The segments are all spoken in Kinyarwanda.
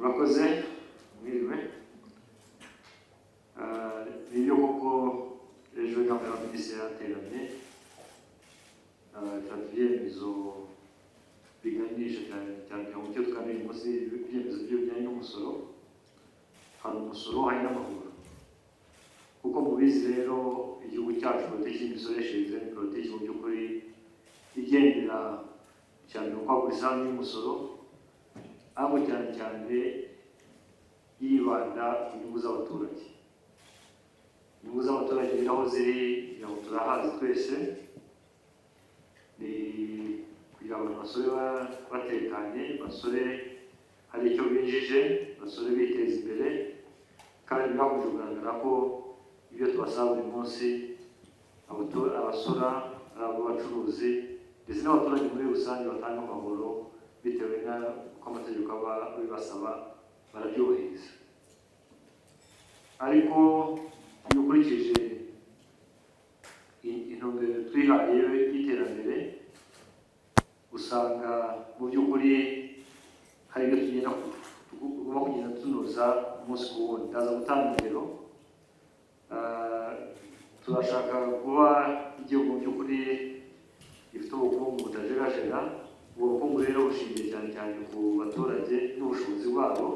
murakoze mwiriwe niyo koko ejo inama y'abaminisitiri yateranye ifata ibyemezo biganisha cyane mu cyo twamenye munsi ibyemezo bijyanye n'umusoro. Hari umusoro hari n'amahoro, kuko mubizi rero igihugu cyacu politiki y'imisoreshereze ni politiki mu by'ukuri igendera cyane mu kwagura isambu y'umusoro, ahubwo cyane cyane yibanda ku nyungu z'abaturage. Inyungu z'abaturage aho ziri aho turahazi twese, ni kugira ngo abasore batekanye, basore hari icyo binjije, basore biteza imbere, kandi birakomeje kugaragara ko ibyo tubasaba buri munsi abasora abacuruzi ndetse n'abaturage muri rusange batanga amahoro bitewe n'uko amategeko aba bibasaba barabyubahiriza. Ariko iyo ukurikije intumbero twihaye y'iterambere, usanga mu by'ukuri hari ibyo tugomba kugenda tunoza umunsi ku wundi. Ndaza gutanga ingero. Turashaka kuba igihugu mu by'ukuri gifite ubukungu butajegajega. Ubwo bukungu rero bushingiye cyane cyane ku baturage n'ubushobozi bwabo.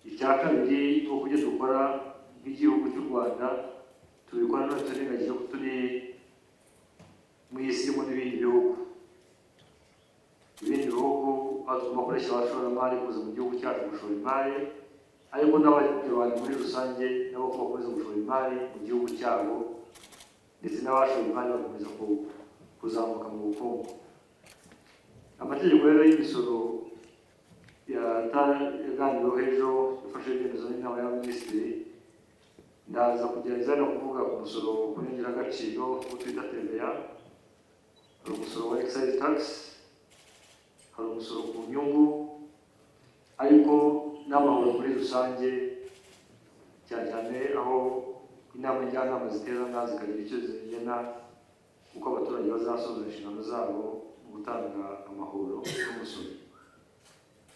Icya kabiri ni uburyo dukora nk'igihugu cy'u Rwanda, tubikora none turengagije ko turi mu isi irimo n'ibindi bihugu. Ibindi bihugu batuma bakoresha abashoramari kuza mu gihugu cyacu gushora imari, ariko n'abanyarwanda muri rusange nabo ko bakomeza gushora imari mu gihugu cyabo, ndetse n'abashora imari bakomeza kuzamuka mu bukungu. Amategeko rero y'imisoro yaganiriweho ejo yafashe ibyemezo n'inama y'abaminisitiri. Ndaza kugerageza no kuvuga ku musoro ku nyongeragaciro wo twita TVA, hari umusoro wa excise tax, hari umusoro ku nyungu, ariko n'amahoro muri rusange, cyane cyane aho inama njyanama ziterana zikagira icyo zigena uko abaturage bazasoza inshingano zabo mu gutanga amahoro n'umusoro.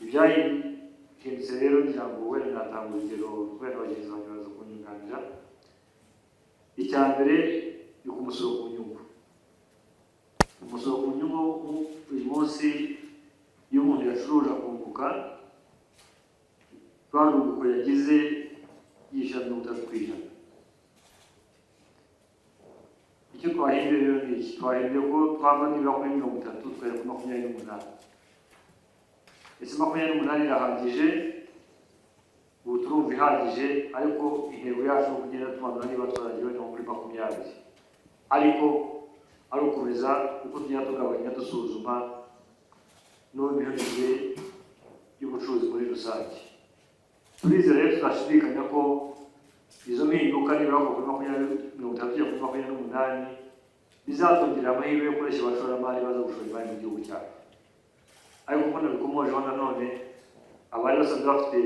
Ibyahindutse rero ngira ngo wenda natanga urugero kubera abagenzi banjye baza kunyunganira. Icya mbere ni ku musoro ku nyungu. Umusoro ku nyungu uyu munsi iyo umuntu yacuruje akunguka, rwarunguko yagize yishyura 30%. Icyo twahinduye rero ni iki? Twahinduye ko twava nibura kuri 30 tukajya kuri 28. Ese 28 irahagije? Ubu turumva ihagije, ariko intego yacu ni kugenda tumanura niba twaragiwe no kuri 20. Ariko ari ukomeza uko tugenda tugabanya dusuzuma n'imiyoborere y'ubucuruzi muri rusange. Turizera rero tudashidikanya ko izo mpinduka nibura kuri 30 kuri 28 bizatongera amahirwe yo gukoresha abashoramari baza gushora imari mu gihugu cyacu. Ariko kubona bikomojeho nanone abari basanzwe bafite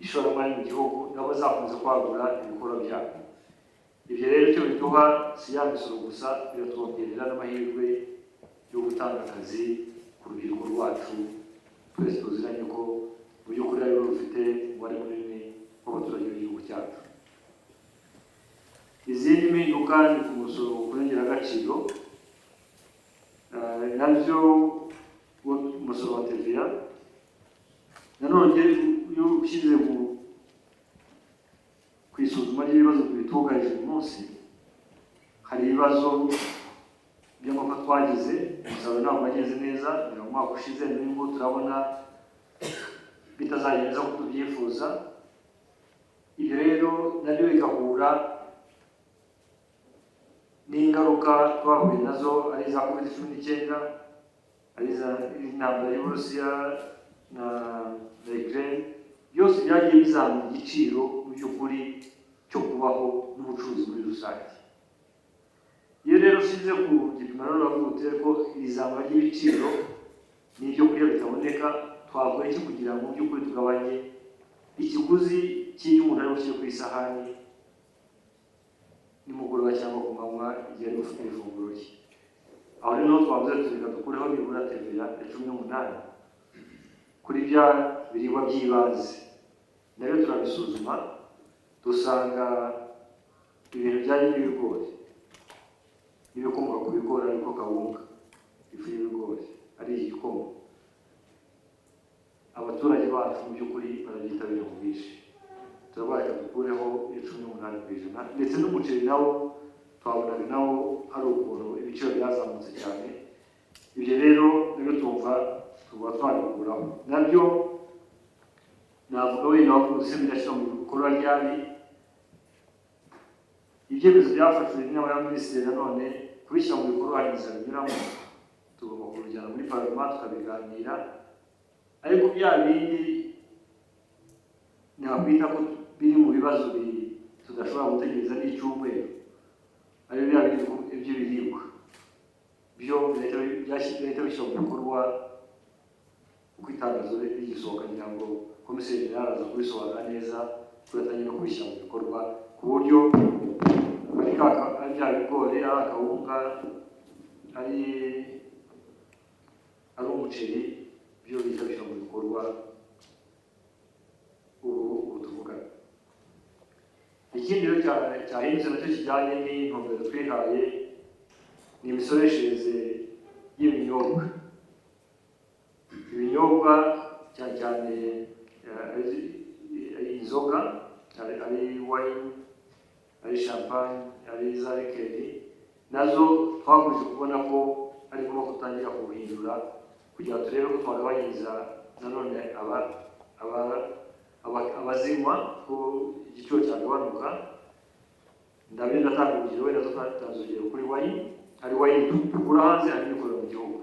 ishoramari mu gihugu nabo bazakomeza kwagura ibikorwa byabo. Ibyo rero icyo biduha si ya misoro gusa, biratwongerera n'amahirwe yo gutanga akazi ku rubyiruko rwacu. Twese tuziranye ko mu by'ukuri aribo rufite umubare munini w'abaturage b'igihugu cyacu. Izindi mpinduka ni ku musoro ku nyongeragaciro, nabyo umusoro wa TVA. Nanone iyo ushyize ku isuzuma ry'ibibazo bitugarije uyu munsi, hari ibibazo by'amapfa twagize, umusaruro ntabwo wagenze neza. Mu mwaka ushize n'ubu turabona bitazagenza uko tubyifuza. Ibyo rero nabyo bigahura n'ingaruka twahuye nazo, ari iza COVID-19, ari intambara y'Uburusiya na Ukraine. Byose byagiye bizamura igiciro mu by'ukuri cyo kubaho n'ubucuruzi muri rusange. Iyo rero ushize ku gipimo rero uravuga ko izamura ry'ibiciro n'ibyo kurya bitaboneka, twakora iki kugira ngo mu by'ukuri tugabanye ikiguzi cy'ibyo umuntu ari bushyire ku isahani nimugoroba cyangwa ku manywa igihe ari gufata ifunguro rye. Aho rero twavuze tureka dukureho nibura TVA ya 18 kuri bya biribwa by'ibanze nabyo turabisuzuma dusanga ibintu bijyanye n'ibigori n'ibikomoka ku bigori ariko kawunga ifu y'ibigori ari igikoma abaturage bacu mu by'ukuri barabyitabira mu bwinshi turabaye dukureho 18%, ndetse n'umuceri nawo twabonaga nawo hari ukuntu ibiciro byazamutse cyane. Ibyo rero nibyo tuba twabikuraho nabyo navuga wenda wavuze birashyira mu bikorwa ryari ibyemezo byafashwe n'inama y'abaminisitiri nanone kubishyira mu bikorwa hari inzira binyuramo tugomba kubijyana muri parlement tukabiganira, ariko bya bindi nakwita ko biri mu bibazo tudashobora gutegereza n'icyumweru ari bya by'ibiribwa byo leta bishyira mu bikorwa uko itangazo rigisohoka kugira ngo komiseri yaraza kubisobanura neza turatangira no kubishyira mu bikorwa ku buryo ari bya bigori ari akawunga ari umuceri byo bihita bishyira mu bikorwa ubu tuvugana. Ikindi rero cyahindutse nacyo kijyanye n'intumbero twihaye ni imisoreshereze y'ibinyobwa. Ibinyobwa cyane cyane inzoga ari wine ari champagne ari za likeri nazo twaguje kubona ko ari ngombwa gutangira kubuhindura kugira ngo turebe ko twagabanyiriza nanone abazinywa ko igiciro cyagabanuka. Ndabyo ndatanga urugero wenda twatanze urugero kuri wine, hari wine tugura hanze hari n'ikorera mu gihugu.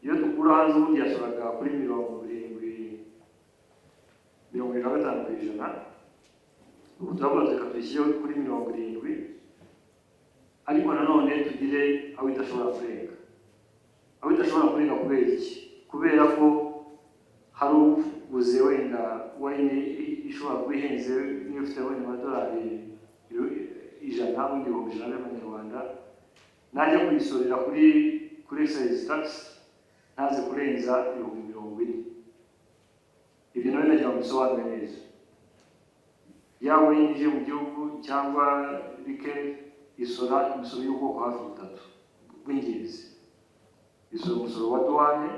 Iyo tugura hanze ubundi yasoraga kuri 75%, ubu turavuga reka tuyishyireho kuri 70%, ariko nanone tugire aho idashobora kurenga. Aho idashobora kurenga kubera iki? Kubera ko hari ubuze wenda wine ishobora kuba ihenze niyo ufite wenda amadolari 100 n'ibihumbi 100 y'amanyarwanda, najya kuyisorera kuri excise tax ntaze kurenza 40,000. Ibyo nawe nagira ngo bisobanure neza. Yaba yinjiye mu gihugu cyangwa rike isora imisoro y'ubwoko hafi 3 bw'ingenzi. Isora umusoro wa douane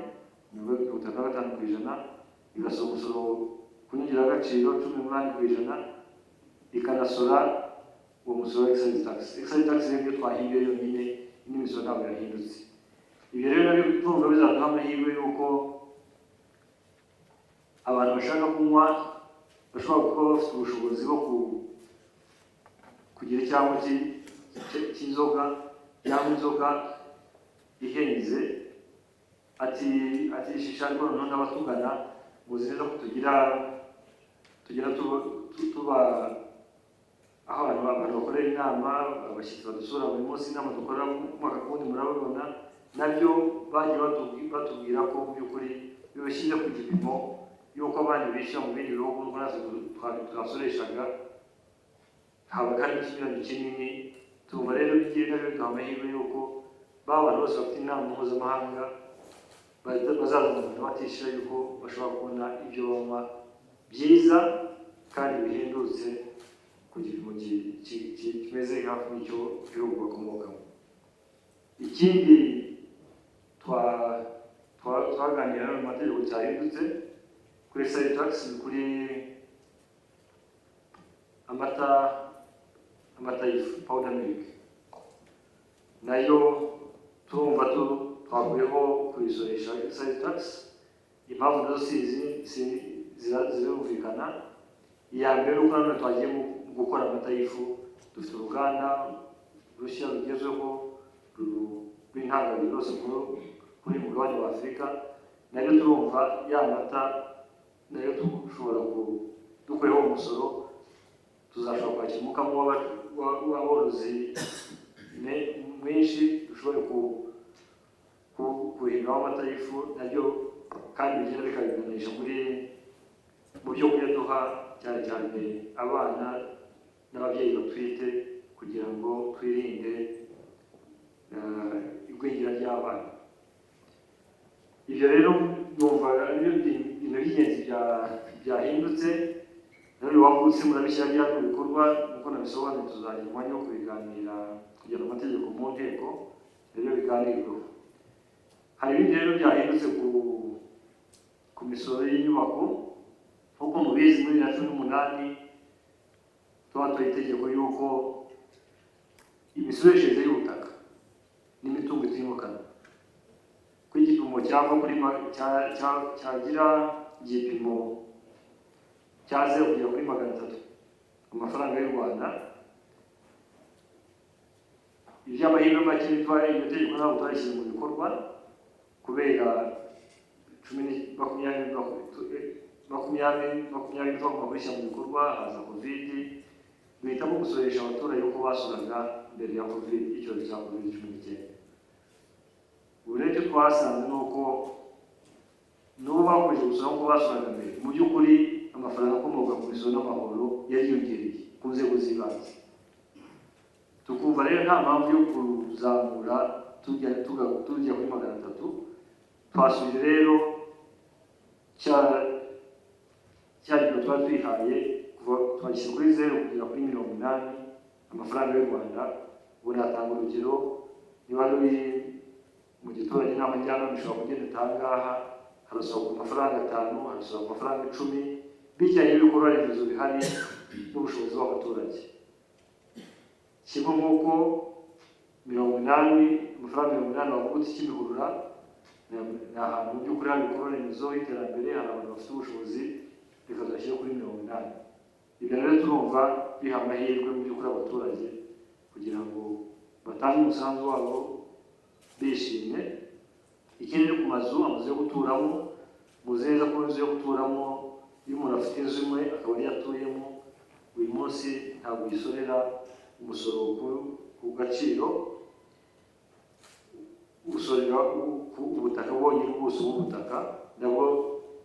65%, igasora umusoro ku nyongeragaciro 18%, ikanasora uwo musoro wa excise tax. Excise tax rero twahinduye yonyine n'imisoro ntabwo yahindutse. Ibyo rero nabyo twumva bizaduha amahirwe y'uko abantu bashaka kunywa bashobora kuba bafite ubushobozi bwo kugira icyangwa cy'inzoga cyangwa inzoga ihenze atishisha, ariko noneho n'abatugana muzi neza ko tugira tuba aho abantu bakorera inama, abashyitsi badusura buri munsi, inama dukorera umwaka ku wundi murabibona, nabyo bagiye batubwira ko mu by'ukuri bibashyize ku gipimo y'uko abandi bishyura mu bindi bihugu nk'uko natwe twasoreshaga habaga hari ikinyuranyo kinini. Tumva rero bigiye nabyo biduha amahirwe y'uko bantu bose bafite inama mpuzamahanga bazaza mu Rwanda batishyura y'uko bashobora kubona ibyo banywa byiza kandi bihendutse ku gipimo kimeze hafi n'icyo gihugu bakomokamo. Ikindi twaganira mu mategeko cyahindutse kuri excise tax kuri amata y'ifu powder milk, nayo turumva twavuyeho kuyisoresha excise tax. Impamvu nazo zirumvikana. Iya mbere uko nanone twagiye gukora amata y'ifu dufite uruganda rushya rugezweho rw'intangarugero rwose kuri mugabane wa Afurika, nayo turumva ya mata nayo dushobora dukuyeho umusoro tuzashobora kwakira umukamo w'aborozi mwinshi, dushobore kuhinduraho amata y'ifu nabyo kandi bigenda bikabiganisha mu byo kurya duha cyane cyane abana n'ababyeyi batwite kugira ngo twirinde igwingira ry'abana. Ibyo rero numva ari ibintu by'ingenzi byahindutse rero wavutse murabishyira byari mu bikorwa nk'uko nabisobanuye tuzagira umwanya wo kubiganira kugira amategeko mu nteko rero biganirweho. Hari ibindi rero byahindutse ku misoro y'inyubako nk'uko mubizi muri 2018 twatoye itegeko y'uko imisoreshereze y'ubutaka n'imitungo itimukanwa ko igipimo cyava kuri cyagira igipimo cya 0 kugera kuri 300 amafaranga y'u Rwanda. Iby'amahirwe make bitwaye iryo tegeko ntabwo twarishyize mu bikorwa kubera 2020 twagomba kurishyira mu bikorwa haza covid duhitamo gusoresha abaturage uko basuraga mbere ya covid icyorezo cya covid-19. Ubu rero twasanze ni uko n'ubu bakomeje gusura uko basuraga mbere mu by'ukuri amafaranga akomoka ku misoro n'amahoro yariyongereye ku nzego z'ibanze. Tukumva rero nta mpamvu yo kuzamura tujya kuri 300. Twasubije rero cyari twari twihaye twagishyira kuri 0 kugera kuri 80 amafaranga y'u Rwanda. Ubu natanga urugero niba ari mu giturage inama njyanama ishobora kugenda itangaha harasohoka amafaranga 5 harasohoka amafaranga 10 bijyanye n'ibikorwa remezo bihari n'ubushobozi bw'abaturage. Kimwe nk'uko 80 amafaranga 80 wavutse Kimihurura ni ahantu mu by'ukuri hari ibikorwa remezo y'iterambere, hari abantu bafite ubushobozi reka tugashyira kuri 80. Ibyo rero turumva biha amahirwe mu by'ukuri abaturage kugira ngo batange umusanzu wabo bishimye. Ikindi ku mazu yo guturamo muzi neza ko inzu yo guturamo iyo umuntu afite inzu imwe akaba ari yatuyemo uyu munsi ntabwo yisorera umusoro ku gaciro, usorera ku ubutaka bwonyine ubuso bw'ubutaka nabwo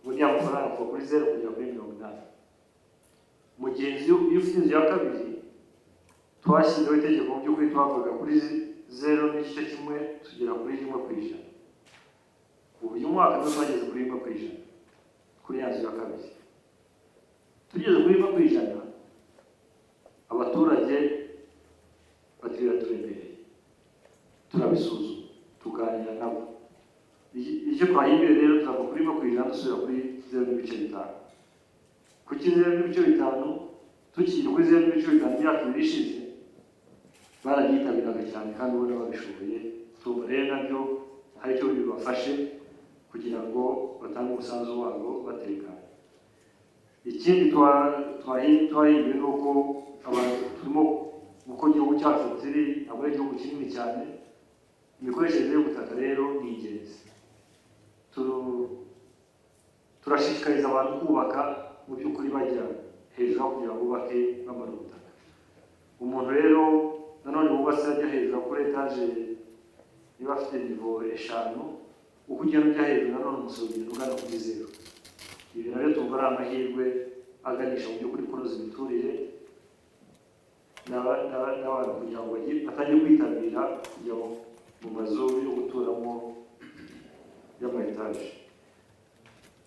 buriya amafaranga kuva kuri 0 kugera kuri 80. Mu gihe iyo ufite inzu ya kabiri twashyizeho itegeko mu by'ukuri twavuga kuri 0 n'igice kimwe tugera kuri 1%. Ubu uyu mwaka niho twageze kuri 1% kuri ya nzu ya kabiri. Tugeze kuri 1%, abaturage batira turemereye turabisuzuma tuganira nabo. Icyo twahimbire rero tuzava kuri 1% dusubira kuri 0.5. Kuki 0.5 tukiri kuri 0.5 imyaka ibiri ishize barabyitabiraga cyane kandi ubona babishoboye. Tuba rero nabyo hari icyo bibafashe kugira ngo batange umusanzu wabo batekanye. Ikindi twahinduye ni uko abantu turimo uko igihugu cyacu kiri ntabwo ari igihugu kinini cyane, imikoreshereze y'ubutaka rero ni ingenzi. Turashishikariza abantu kubaka mu by'ukuri bajya hejuru kugira ngo bubake bamara ubutaka. Umuntu rero nanone wubatse ajya hejuru kuri etaje niba afite nivo 5 uko ugenda ujya hejuru nanone umusoro ugana kuri 0. Ibi rero tumva ari amahirwe aganisha mu by'ukuri kunoza imiturire n'abantu kugira ngo batajye kwitabira kujya mu mazu yo guturamo y'ama-etaje.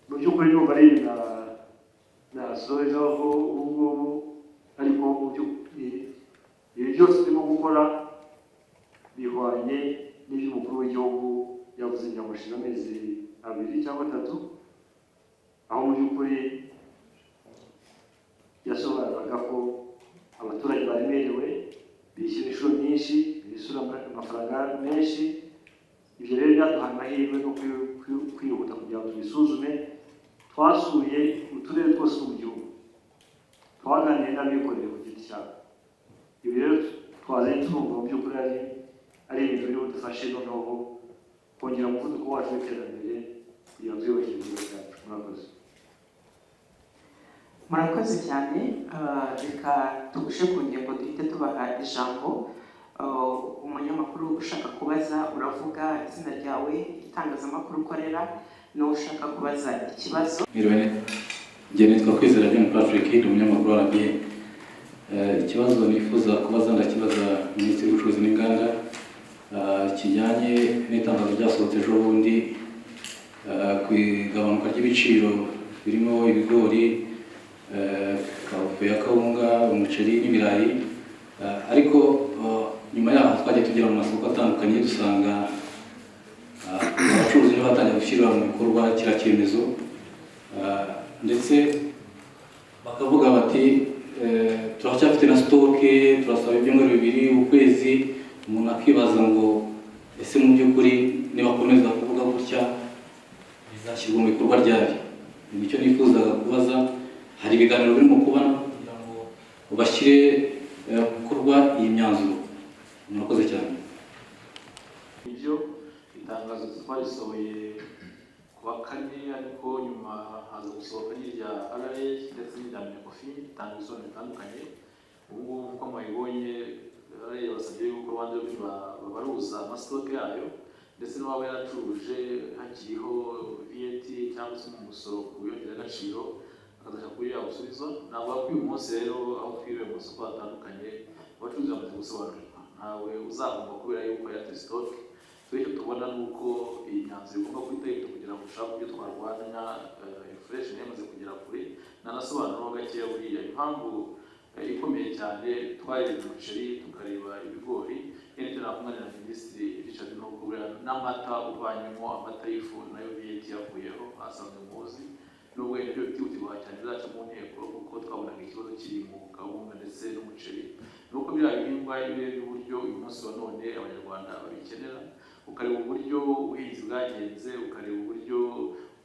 Mu by'ukuri numva ari nasorezaho ubu ngubu, ariko mu by'ukuri ibi byose turimo gukora bihwanye n'ibyo umukuru w'igihugu yavuze ngo ashira amezi 2 cyangwa 3, aho mu by'ukuri yasobanuraga ko abaturage baremerewe bishyura inshuro nyinshi, bishyura amafaranga menshi. Ibyo rero byaduhaye amahirwe no kwihuta kugira ngo tubisuzume. Twasuye uturere twose mu gihugu, twaganiriye n'abikorera ku giti cyabo. Ibi rero twazanye turumva mu by'ukuri ari ibintu biri budufashe noneho kongera umuvuduko wacu w'iterambere kugira ngo twiyubakire igihugu cyacu. Murakoze cyane. Reka tugushe ku ngingo duhite tubaha ijambo. Umunyamakuru ushaka kubaza uravuga izina ryawe, itangazamakuru ukorera, n'uwo ushaka kubaza ikibazo. Njye nitwa Kwizera John Patrick, ndi umunyamakuru wa RBA. Ikibazo nifuza kubaza ndakibaza Minisitiri w'Ubucuruzi n'Inganda kijyanye n'itangazo ryasohotse ejo bundi ku igabanuka ry'ibiciro birimo ibigori, ifu ya kawunga, umuceri n'ibirayi, ariko nyuma yaho twagiye tugera mu masoko atandukanye dusanga abacuruzi nibo batangiye gushyira mu bikorwa kiriya cyemezo, ndetse bakavuga bati turacyafite na sitoke, turasaba ibyumweru 2 ukwezi. Umuntu akibaza ngo ese mu by'ukuri nibakomeza kuvuga gutya bizashyirwa mu bikorwa ryari? Nicyo nifuzaga kubaza. Hari ibiganiro birimo kuba kugira ngo bashyire gukorwa iyi myanzuro. Murakoze cyane. Ibyo itangazo twarisohoye kuwa 4, ariko nyuma haza gusohoka n'irya RRA ndetse n'irya Minecofi itangazo bitandukanye. Ubu uko mwabibonye RRA yabasabye yuko Rwanda babaruza amasitoke yayo, ndetse n'uwaba yaracuruje hakiriho VAT cyangwa se umusoro ku biyongeragaciro akazajya kuri yawusubizwa. Ntabwo uyu munsi rero aho twiriwe mu masoko atandukanye abacuruzi bamaze gusobanurirwa, ntawe uzagomba kubera yuko yateze sitoke. Icyo tubona ni uko iyi myanzuro igomba kwitabira kugira ngo ushake uburyo twarwanya inflation yamaze kugera kure. Nanasobanura gakeya buriya impamvu ikomeye cyane twarebye umuceri tukareba ibigori, n'icyo nakumwe na Minisitiri Richard Ntugura, n'amata uvanyemo amata y'ifu nayo VAT yavuyeho asanzwe muzi, nubwo ibyo bitihutirwa cyane bizaca mu nteko kuko twabonaga ikibazo kiri mu kawunga ndetse n'umuceri. Nuko biriya bihingwa ibirebye uburyo uyu munsi wa none abanyarwanda babikenera, ukareba uburyo ubuhinzi bwagenze, ukareba uburyo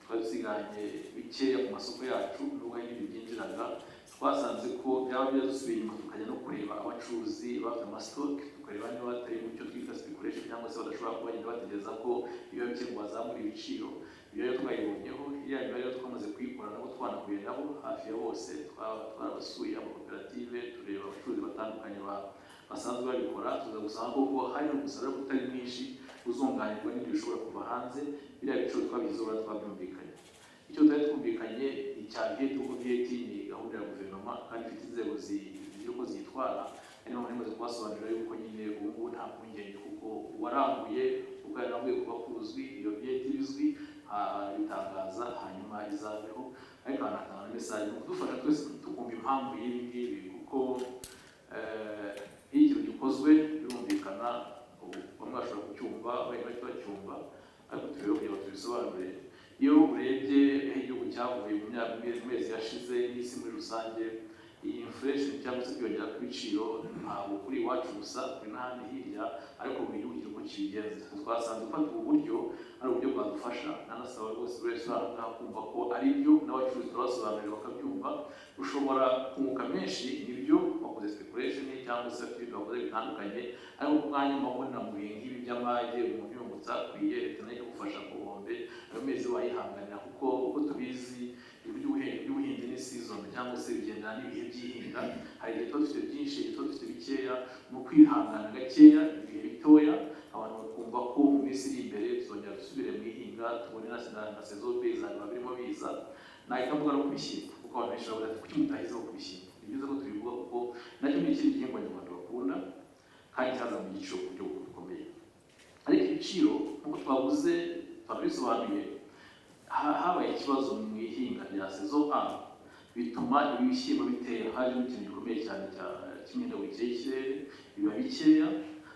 twadusiganye bikeya ku masoko yacu n'ubwo hari n'ibindi byinjiraga, twasanze ko byaba byadusubiye inyuma tukajya no kureba abacuruzi bafite amasitoke, tukareba niba batari mu cyo twita speculation cyangwa se badashobora kuba bagenda bategereza ko iyo bike ngo bazamura ibiciro. Iyo rero twayibonyeho, iriya mibare rero twamaze kuyikora nabo twanahuye nabo hafi ya bose, twarabasuye amakoperative tureba abacuruzi batandukanye basanzwe babikora, tuza gusanga ko hari umusaruro utari mwinshi uzunganirwa n'ibyo bishobora kuva hanze. Biriya biciro twabizoba twabyumvikanye. Icyo twari twumvikanye icya VAT, kuko VAT ni gahunda ya guverinoma kandi ifite inzego zigira uko zitwara. Ari naho namaze kubasobanurira yuko nyine ubu ngubu nta mpungenge, kuko waranguye kuko yaranguye kuba kuzwi, iyo VAT bizwi bitangaza hanyuma izabeho. Ariko hanatanga na message mu kudufasha twese tukumva impamvu y'ibi ngibi, kuko iyo ikintu gikozwe birumvikana, bamwe bashobora kucyumva abandi bacyumva, ariko turebe kugira ngo tubisobanure. Iyo urebye igihugu cyavuye mu mezi yashize n'isi muri rusange, iyi inflation cyangwa se kwiyongera kw'ibiciro ntabwo kuri iwacu gusa, kuri n'ahandi hirya, ariko buri gihugu kigira uko kibigenza. Twasanze gufata ubu buryo ari uburyo bwadufasha. Nanasaba rwose buri wese kumva ko ari byo, n'abacuruzi turabasobanurira bakabyumva. Ushobora kunguka menshi nibyo wakoze speculation cyangwa se ibintu wakoze bitandukanye, ariko ku mwanya mubona mu bihe nk'ibi by'amage umuntu yungutse akwiye leta nayo igufasha ku nkombe. Ayo mezi wayihanganira, kuko uko tubizi iby'ubuhinzi ni season cyangwa se bigendana n'ibihe by'ihinga. Hari igihe tuba dufite byinshi, igihe tuba dufite bikeya. Mu kwihangana gakeya ibihe bitoya, abantu bakumva ko mu minsi iri imbere tuzongera dusubire mu ihinga, tubone na saison bizaba birimo biza. Nahita mvuga no ku bishyimbo, kuko abantu benshi bavuga ati kuki mutahizeho ku bishyimbo? Ni byiza ko tubivuga kuko nacyo ni ikindi gihingwa Abanyarwanda bakunda kandi cyaza mu giciro ku buryo bukomeye. Ariko ibiciro nk'uko twavuze twanabisobanuye, habaye ikibazo mu ihinga rya saison A, bituma ibishyimbo bitera hajemo ikintu gikomeye cyane cy'imihindagurikire y'ikirere, biba bikeya.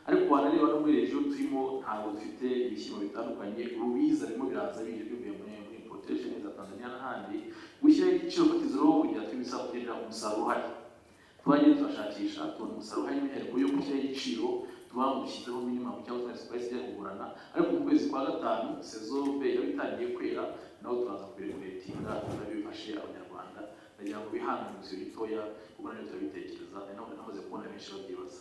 Ariko wanareba no muri regiyo turimo ntabwo dufite ibishyimbo bitandukanye, urubiza birimo biraza bivuye muri importation za Tanzania n'ahandi. Gushyiraho igiciro fatizo rero kugira twibisa kugira umusaruro uhari, twagiye turashakisha tubona umusaruro uhari n'intego yo gushyiraho igiciro dushyizeho minimum cyangwa se price ijya kugurana. Ariko mu kwezi kwa 5 saison B yari itangiye kwera, naho turaza kureguletinga bifashe abanyarwanda. Ndagira ngo bihangane mu gihe gitoya, kuko nayo turabitekereza, naho namaze kubona benshi babyibaza.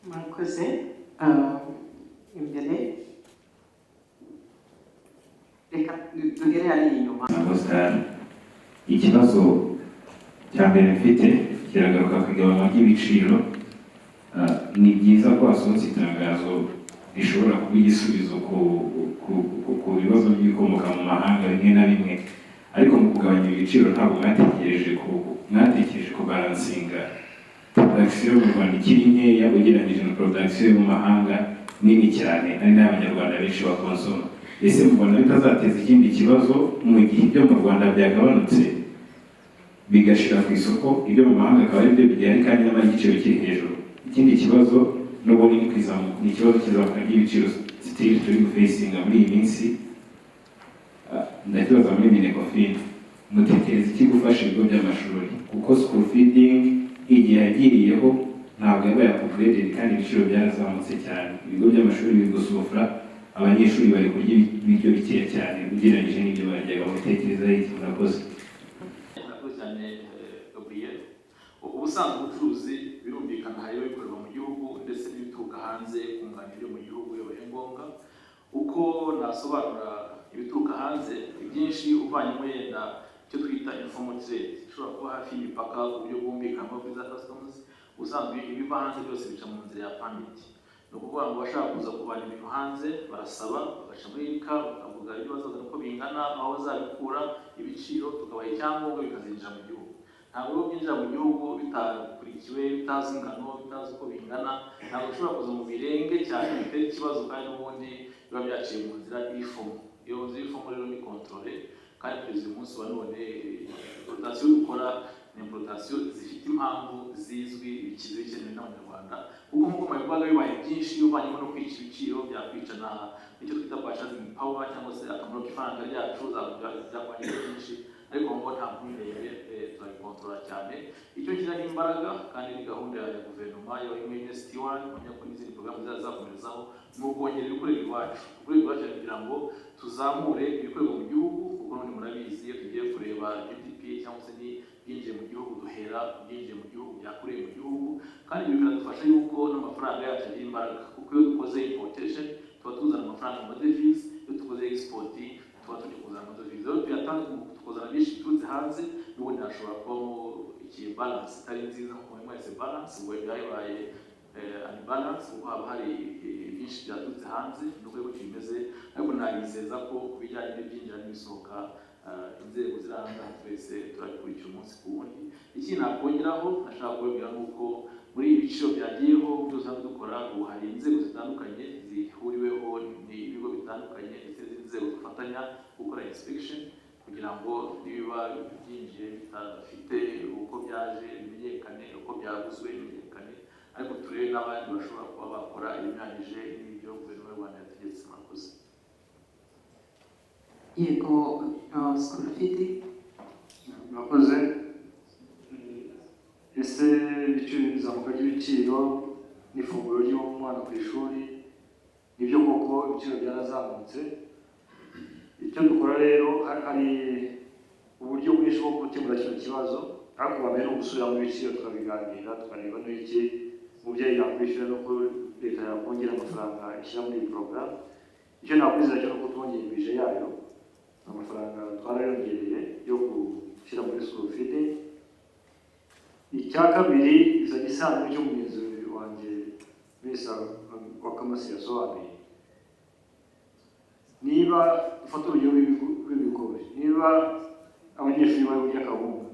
Murakoze. Imbere reka duhere ari inyuma. Ikibazo cya mbere mfite kiragaruka ku igabanywa ry'ibiciro. Ni byiza ko hasohotse itangazo rishobora kuba igisubizo ku bibazo by'ibikomoka mu mahanga bimwe na bimwe, ariko mu kugabanya ibiciro ntabwo mwatekereje kubalansinga production mu Rwanda ikiri nkeya ugereranyije na production yo mu mahanga nini cyane, ari n'abanyarwanda benshi bakonsoma. ese mubona bitazateza ikindi kibazo mu gihe ibyo mu Rwanda byagabanutse bigashira ku isoko, ibyo mu mahanga akaba ari byo bigihari kandi n'amagiciro kiri hejuru? Ikindi kibazo n'ubundi ni kwizamuka, ni ikibazo kizamuka ry'ibiciro still turi facinga muri iyi minsi. Ndakibaza muri Minecofin, mutekereza iki gufasha ibigo by'amashuri kuko school feeding igihe yagiriyeho ntabwo yabaye upgraded kandi ibiciro byarazamutse cyane, ibigo by'amashuri biri gusufura, abanyeshuri bari kurya ibiryo bikeya cyane ugereranyije n'ibyo baryaga. Mutekereza iki? Murakoze. Murakoze cyane Gabriel. Ubusanzwe ubucuruzi birumvikana hariho ibikorerwa mu gihugu ndetse n'ibituruka hanze kunganira ibyo mu gihugu iyo bibaye ngombwa. Uko nasobanura ibituruka hanze ibyinshi uvanyemo yenda icyo twita informal trade ishobora kuba hafi y'imipaka ku buryo bwumvikanwa kuri za customs. Ubusanzwe ibiva hanze byose bica mu nzira ya permit. Ni ukuvuga ngo bashaka kuza kuvana ibintu hanze barasaba bagaca muri ICA bakavuga ibyo bazazana uko bingana, aho bazabikura, ibiciro, tukabaha icyangombwa bikazinjira mu gihugu. Ntabwo byinjira mu gihugu bitakurikiwe, bitazi ingano, bitazi uko bingana, ntabwo ushobora kuza mu birenge cyane bitera ikibazo kandi n'ubundi biba byaciye mu nzira y'ifomu. Iyo nzira y'ifomu rero ni controle kandi kugeza uyu munsi wa none importation dukora ni importation zifite impamvu zizwi bikize bikenewe n'Abanyarwanda, kuko nk'uko mubibwaga bibaye byinshi iyo uvanyemo no kwica ibiciro byakwica na icyo twita purchasing power cyangwa se akamaro k'ifaranga ryacu byakwangiza byinshi, ariko ngo nta mpungenge turabikontorora cyane. Icyo gishyiraho imbaraga kandi ni gahunda ya guverinoma y'Invest One kumenya ko n'izindi porogaramu zazakomerezaho ni ukongera ibikorerwa iwacu. Ibikorerwa iwacu kugira ngo tuzamure ibikorerwa mu gihugu, kuko n'ubundi murabizi iyo tugiye kureba GDP cyangwa se byinjiye mu gihugu duhera byinjiye mu gihugu byakoreye mu gihugu, kandi ibyo biradufasha yuko n'amafaranga yacu agira imbaraga, kuko iyo dukoze importation tuba tuzana amafaranga mu madevize, iyo dukoze export tuba tujya kuzana amadevize. Rero tuyatanga tukazana byinshi biturutse hanze, n'ubundi hashobora kubamo balance itari nziza kuko mwese balance ubwo byabaye unbalance, kuko haba hari byinshi byaturutse hanze n'ubwo ariko kimeze. Ariko nabizeza ko ku bijyanye n'ibyinjira n'ibisohoka inzego ziranga twese turabikurikira umunsi ku wundi. Iki nakongeraho nashaka kubabwira nuko muri ibi biciro byagiyeho byose dukora ubu hari inzego zitandukanye zihuriweho n'ibigo bitandukanye ndetse n'inzego zifatanya gukora inspection kugira ngo niba byinjiye bitafite uko byaje bimenyekane, uko byaguzwe bimenyekane, ariko turebe n'abandi bashobora kuba bakora ibinyuranyije n'ibyo guverinoma y'u Rwanda yategetse. Murakoze. Yego, school feeding. Murakoze. Ese izamuka ry'ibiciro n'ifunguro ry'umwana ku ishuri nibyo koko ibiciro byarazamutse? Icyo dukora rero hari uburyo bwinshi bwo gukemura kino kibazo, ariko bamwe no gusubira mu biciro tukabiganira tukareba n'iki umubyeyi yakwishyura n'uko leta yakongera amafaranga ishyira muri iyi porogaramu. Icyo nakwizera cyo nuko twongera bije yayo, amafaranga twarayongereye yo gushyira muri school feeding. Icya kabiri izanye isano ry'umugenzi wanjye Mr. Wakamasi yasobanuye. Niba ufata urugero rw'ibigori, niba abanyeshuri bari kurya akawunga,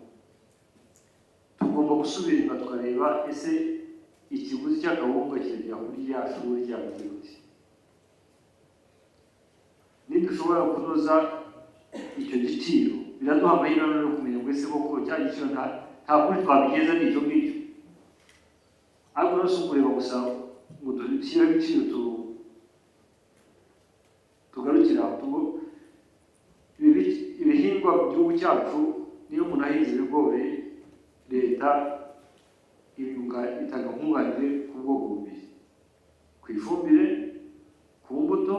tugomba gusubira inyuma tukareba ese ikiguzi cy'akawunga kirajya kuri rya shuri ry'abagiye gute. Nidushobora kunoza icyo giciro biraduha amahirwe yo kumenya ngo ese koko cya giciro nta kuri twabigeza n'icyo ngicyo. Ariko rero si ukureba gusa ngo dushyireho ibiciro tugarukira aho. Ibihingwa mu gihugu cyacu niyo umuntu ahinze ibigori leta itanga nkunganire ku bwoko bubiri, ku ifumbire, ku mbuto,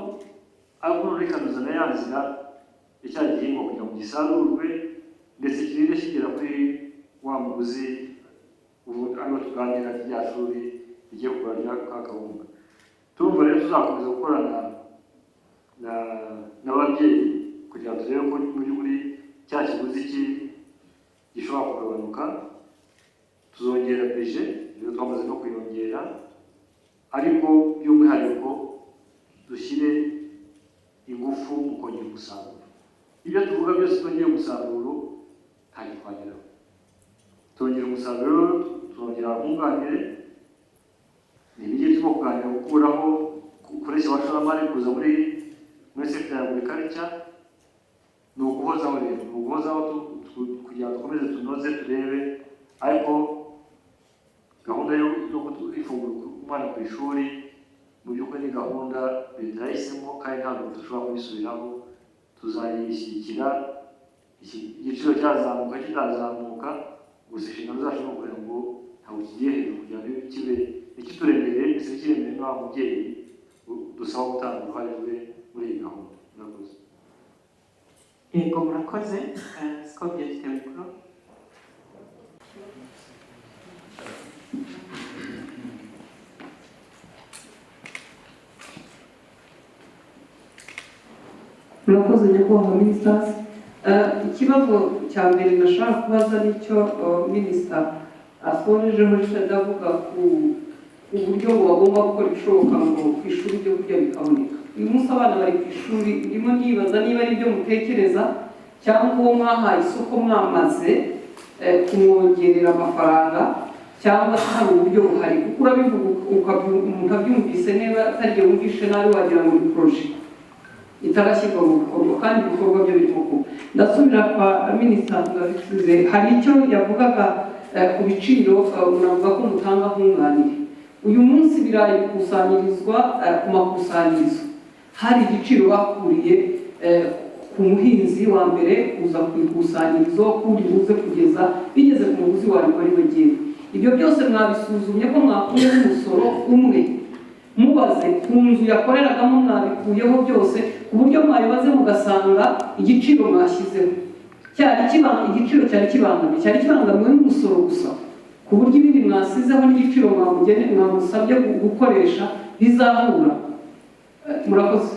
ariko none ikanuzana ya nzira icya gihingwa kugira ngo gisarurwe ndetse kirinde kigera kuri wa muguzi ubu ariwo tuganira rya shuri rigiye kugura rya kawunga. Turumva rero tuzakomeza gukorana n'ababyeyi kugira ngo turebe ko mu by'ukuri cya kiguzi gishobora kugabanuka. Tuzongera bije rero twamaze no kuyongera, ariko by'umwihariko dushyire ingufu mu kongera umusaruro. Ibyo tuvuga byose twongera umusaruro ntabwo twageraho. Twongera umusaruro, twongera nkunganire, ni ibyo turimo kuganira gukuraho gukoresha abashoramari kuza muri muri sekiteri ya agriculture ni uguhozaho rero, ni uguhozaho kugira ngo dukomeze tunoze turebe, ariko gahunda yo ifungura umwana ku ishuri mu by'ukuri ni gahunda leta yahisemo kandi ntabwo dushobora kubisubiraho, tuzayishyigikira. Igiciro cyazamuka kitazamuka, gusa inshingano zacu ni ukugira ngo ntabwo kigiye hejuru kugira ngo kibe ikituremereye ndetse n'ikiremereye n'aho umubyeyi dusaba gutanga uruhare rwe muri iyi gahunda. Murakoze. Yego murakoze. Scovia afite mikoro. Murakoze nyakubahwa ministers. Ikibazo cya mbere nashaka kubaza nicyo minister asorejeho ndavuga ku uburyo bagomba gukora ibishoboka ngo ku ishuri ibyo kurya bikaboneka. Uyu munsi abana bari ku ishuri, ndimo nibaza niba ari ibyo mutekereza cyangwa uwo mwahaye isoko mwamaze kumwongerera amafaranga cyangwa se hari uburyo buhari, kuko urabivuga umuntu abyumvise neza atariye wumvishe nabi wagira ngo ni proje itarashyirwa mu bikorwa kandi ibikorwa byo birimo kuba. Ndasubira kwa minisita Ngabisize, hari icyo yavugaga ku biciro, unavuga ko mutanga nkunganire. Uyu munsi ibirayi bikusanyirizwa ku makusanyirizo, hari igiciro bakuriye ku muhinzi wa mbere kuza ku ikusanyirizo, kuri buze kugeza bigeze ku muguzi wawe ari we ngewe. Ibyo byose mwabisuzumye ko mwakuyeho umusoro umwe, mubaze ku nzu yakoreragamo mwabikuyeho byose, ku buryo mwabibaze mugasanga igiciro mwashyizeho igiciro cyari kibangamiwe n'umusoro gusa, ku buryo ibindi mwasizeho n'igiciro mwamusabye gukoresha bizahura. Murakoze.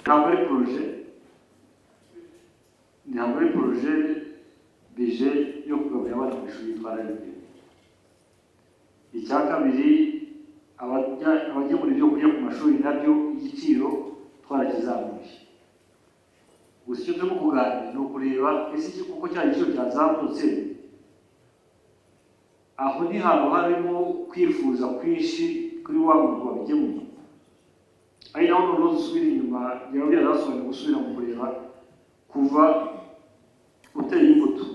Ntabwo ari poroje bije yo kugaburira abana ku ishuri yitwara neza. Icya kabiri, abagemura ibyo kurya ku mashuri nabyo igiciro twarakizamuye. Gusa icyo turimo kuganira ni ukureba ese kuko cya giciro cyazamutse, aho ni hantu harimo kwifuza kwinshi kuri wa muntu wabigemuye. Ari naho noneho dusubira inyuma, byaba byarasobanuye gusubira mu kureba kuva uteye imbuto,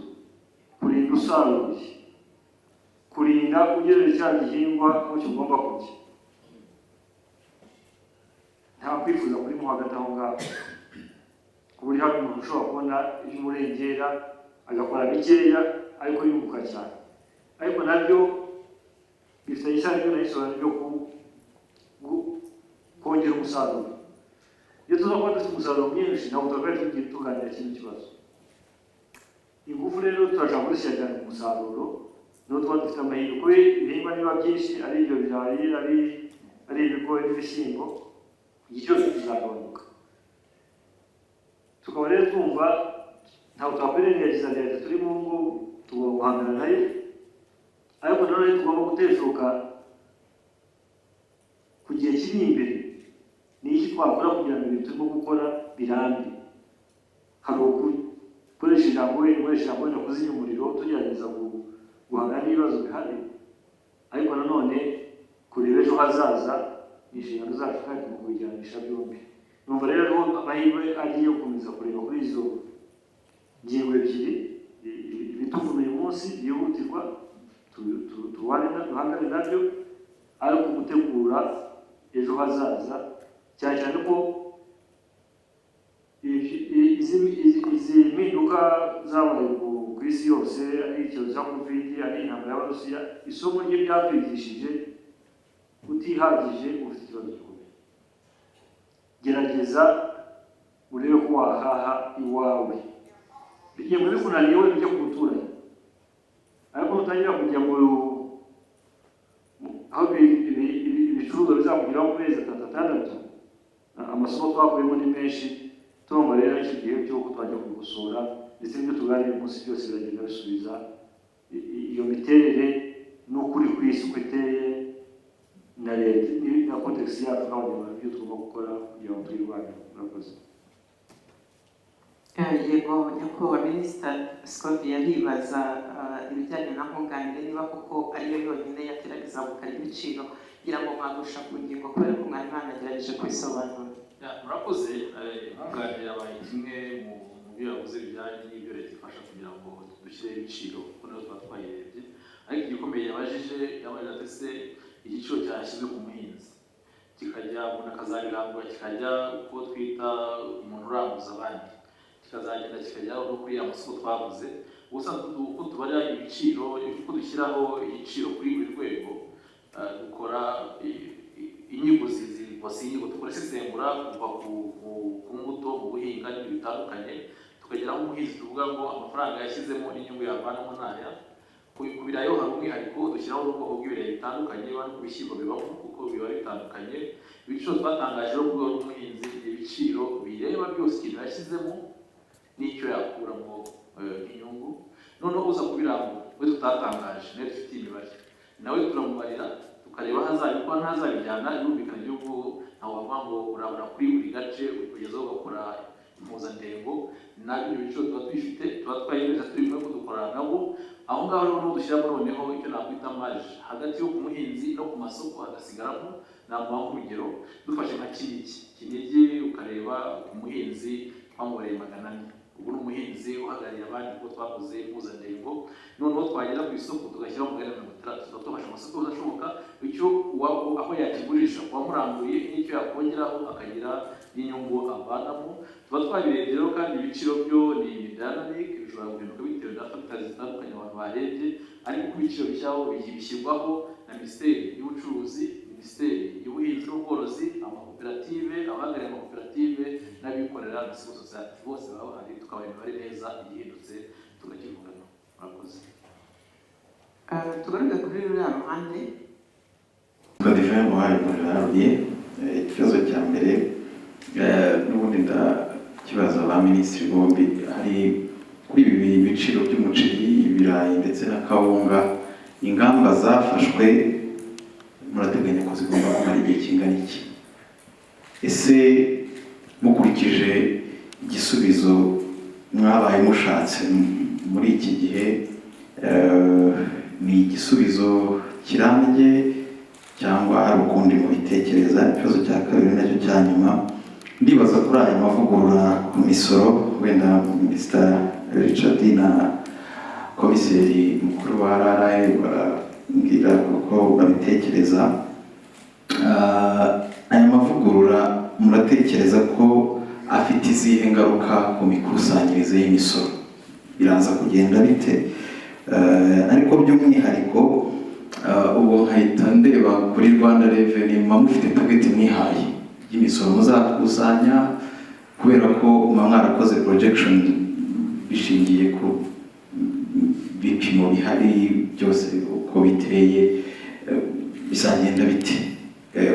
kurinda usaruye, kurinda ugejeje cya gihingwa aho kigomba kujya. Nta kwifuza kurimo hagati aho ngaho, ku buryo hari umuntu ushobora kubona iby'umurengera agakora bikeya ariko yunguka cyane. Ariko nabyo bifitanye isano n'ibisobanuro byo kongera umusaruro. Iyo tuza kuba dufite umusaruro mwinshi, ntabwo twakabaye tugiye tuganira ikindi kibazo. Ingufu rero turashaka kuzishyira cyane ku musaruro, niho tuba dufite amahirwe kuko ibihingwa niba byinshi, ari ibyo birayi, ari ibigori n'ibishyimbo, igiciro kizagabanuka. Tukaba rero twumva ntabwo twakwirengagiza leta turi mu ngo, tugomba guhangana nayo, ariko nanone tugomba guteshuka ku gihe kiri imbere. Ni iki twakora kugira ngo ibintu turimo gukora birambe? Hari gukoresha ijambo wenda kuzimya umuriro tugerageza guhangana n'ibibazo bihari, ariko nanone kureba ejo hazaza ni inshingano zacu kandi mu kubijyanisha byombi. Numva rero amahirwe agiye gukomeza kureba kuri izo ngingo ebyiri, ibituvuna uyu munsi byihutirwa duhangane nabyo, ariko gutegura ejo hazaza, cyane cyane ko izi mpinduka zabaye ku isi yose, ari icyorezo cya covid, ari intambara y'Abarusiya, isomo rye ryatwigishije utihagije ufite ikibazo gikomeye. Gerageza urebe ko wahaha iwawe, bigiye muri kunaniye we bijya ku muturanyi, ariko nutangira kujya aho ibicuruzwa bizakugeraho mu mezi 6 amasomo twakuyemo ni menshi. Tumva rero icyo gihe cyo twajya kubikosora, ndetse n'ibyo tuganira uyu munsi byose biragenda bisubiza iyo miterere n'ukuri ku isi uko iteye na leta na kontekisi yacu n'abanyarwanda ibyo tugomba gukora kugira ngo tuyirwanye. Murakoze. Yego nyakubahwa minisita Scovia aribaza ibijyanye na nkunganire niba koko ariyo yonyine yagerageza gukora ibiciro, kugira ngo mwagusha ku ngingo kubera ko mwari mwanagerageje kubisobanura. murakoze nkunganira abaye kimwe mu byo yavuze bijyanye n'ibyo leta ifasha kugira ngo dushyire ibiciro kuko nayo tuba twayirebye ariko igikomeye yabajije ati se igiciro cyashyizwe ku muhinzi kikajya umuntu akazabirangura kikajya uko twita umuntu uranguza abandi kikazagenda kikajya no kuri ya masoko twavuze ubusanzwe uko tubarira ibiciro uko dushyiraho igiciro kuri buri rwego dukora inyigo inyigo dukora isesengura kuva ku mbuto mu buhinga n'ibintu bitandukanye tukageraho umuhinzi tuvuga ngo amafaranga yashyizemo n'inyungu yavanamo ntaya ku birayi hari umwihariko dushyiraho n'ubwoko bw'ibirayi bitandukanye no ku bishyimbo bibaho kuko biba bitandukanye ibiciro twatangaje ku rwego rw'umuhinzi ibiciro bireba byose ikintu yashyizemo n'icyo yakuramo inyungu noneho uza kubirangura we tutatangaje nawe dufite imibare nawe turamubarira tukareba hazabikwa ntazabijyana birumvikana igihugu ntawe wavuga ngo urabona kuri buri gace kugeza aho ugakora impuzandengo nabyo ibiciro tuba twifite tuba twayemeza turi kumwe ko dukorana nabo aho ngaho noneho dushyiramo noneho icyo nakwita maje hagati yo ku muhinzi no ku masoko hagasigaramo namuha nk'urugero dufashe nka kinigi ukareba umuhinzi twamubareye 400 ubu ni umuhinzi uhagarariye abandi kuko twakoze impuzandengo noneho twagera ku isoko tugashyiraho umugani 60 tuba tubasha amasoko adashoboka bityo aho yakigurisha uwamurambuye n'icyo yakongeraho akagira n'inyungu avanamo tuba twabirebye rero kandi ibiciro byo ni dynamic bishobora guhinduka bitewe na factors zitandukanye abantu barebye ariko ku biciro bishyirwaho na Minisiteri y'Ubucuruzi Minisiteri y'Ubuhinzi n'Ubworozi amakoperative abahagarariye amakoperative n'abikorera na civil society bose baba bahari tukabona imibare neza igihindutse tugakivugana murakoze tugaruke kuri ruriya ruhande Godivin muhaye muraruye ikibazo cya mbere n'ubundi ndakibaza ba minisitiri bombi hari kuri ibi biciro by'umuceri ibirayi ndetse na kawunga ingamba zafashwe murateganya ko zigomba kumara igihe kingana iki ese mukurikije igisubizo mwabaye mushatse muri iki gihe ni igisubizo kirambye cyangwa hari ukundi mubitekereza ikibazo cya kabiri nacyo cya nyuma ndibaza kuri aya mavugurura ku misoro wenda Minisitiri Richard na komiseri mukuru wa RRA barambwira uko babitekereza aya mavugurura muratekereza ko afite izihe ngaruka ku mikusanyirize y'imisoro biraza kugenda bite ariko by'umwihariko ubu nkahita ndeba kuri Rwanda Revenue mufite target mwihaye y'imisoro muzakusanya kubera ko mwarakoze projection bishingiye ku bipimo bihari byose uko biteye bizagenda bite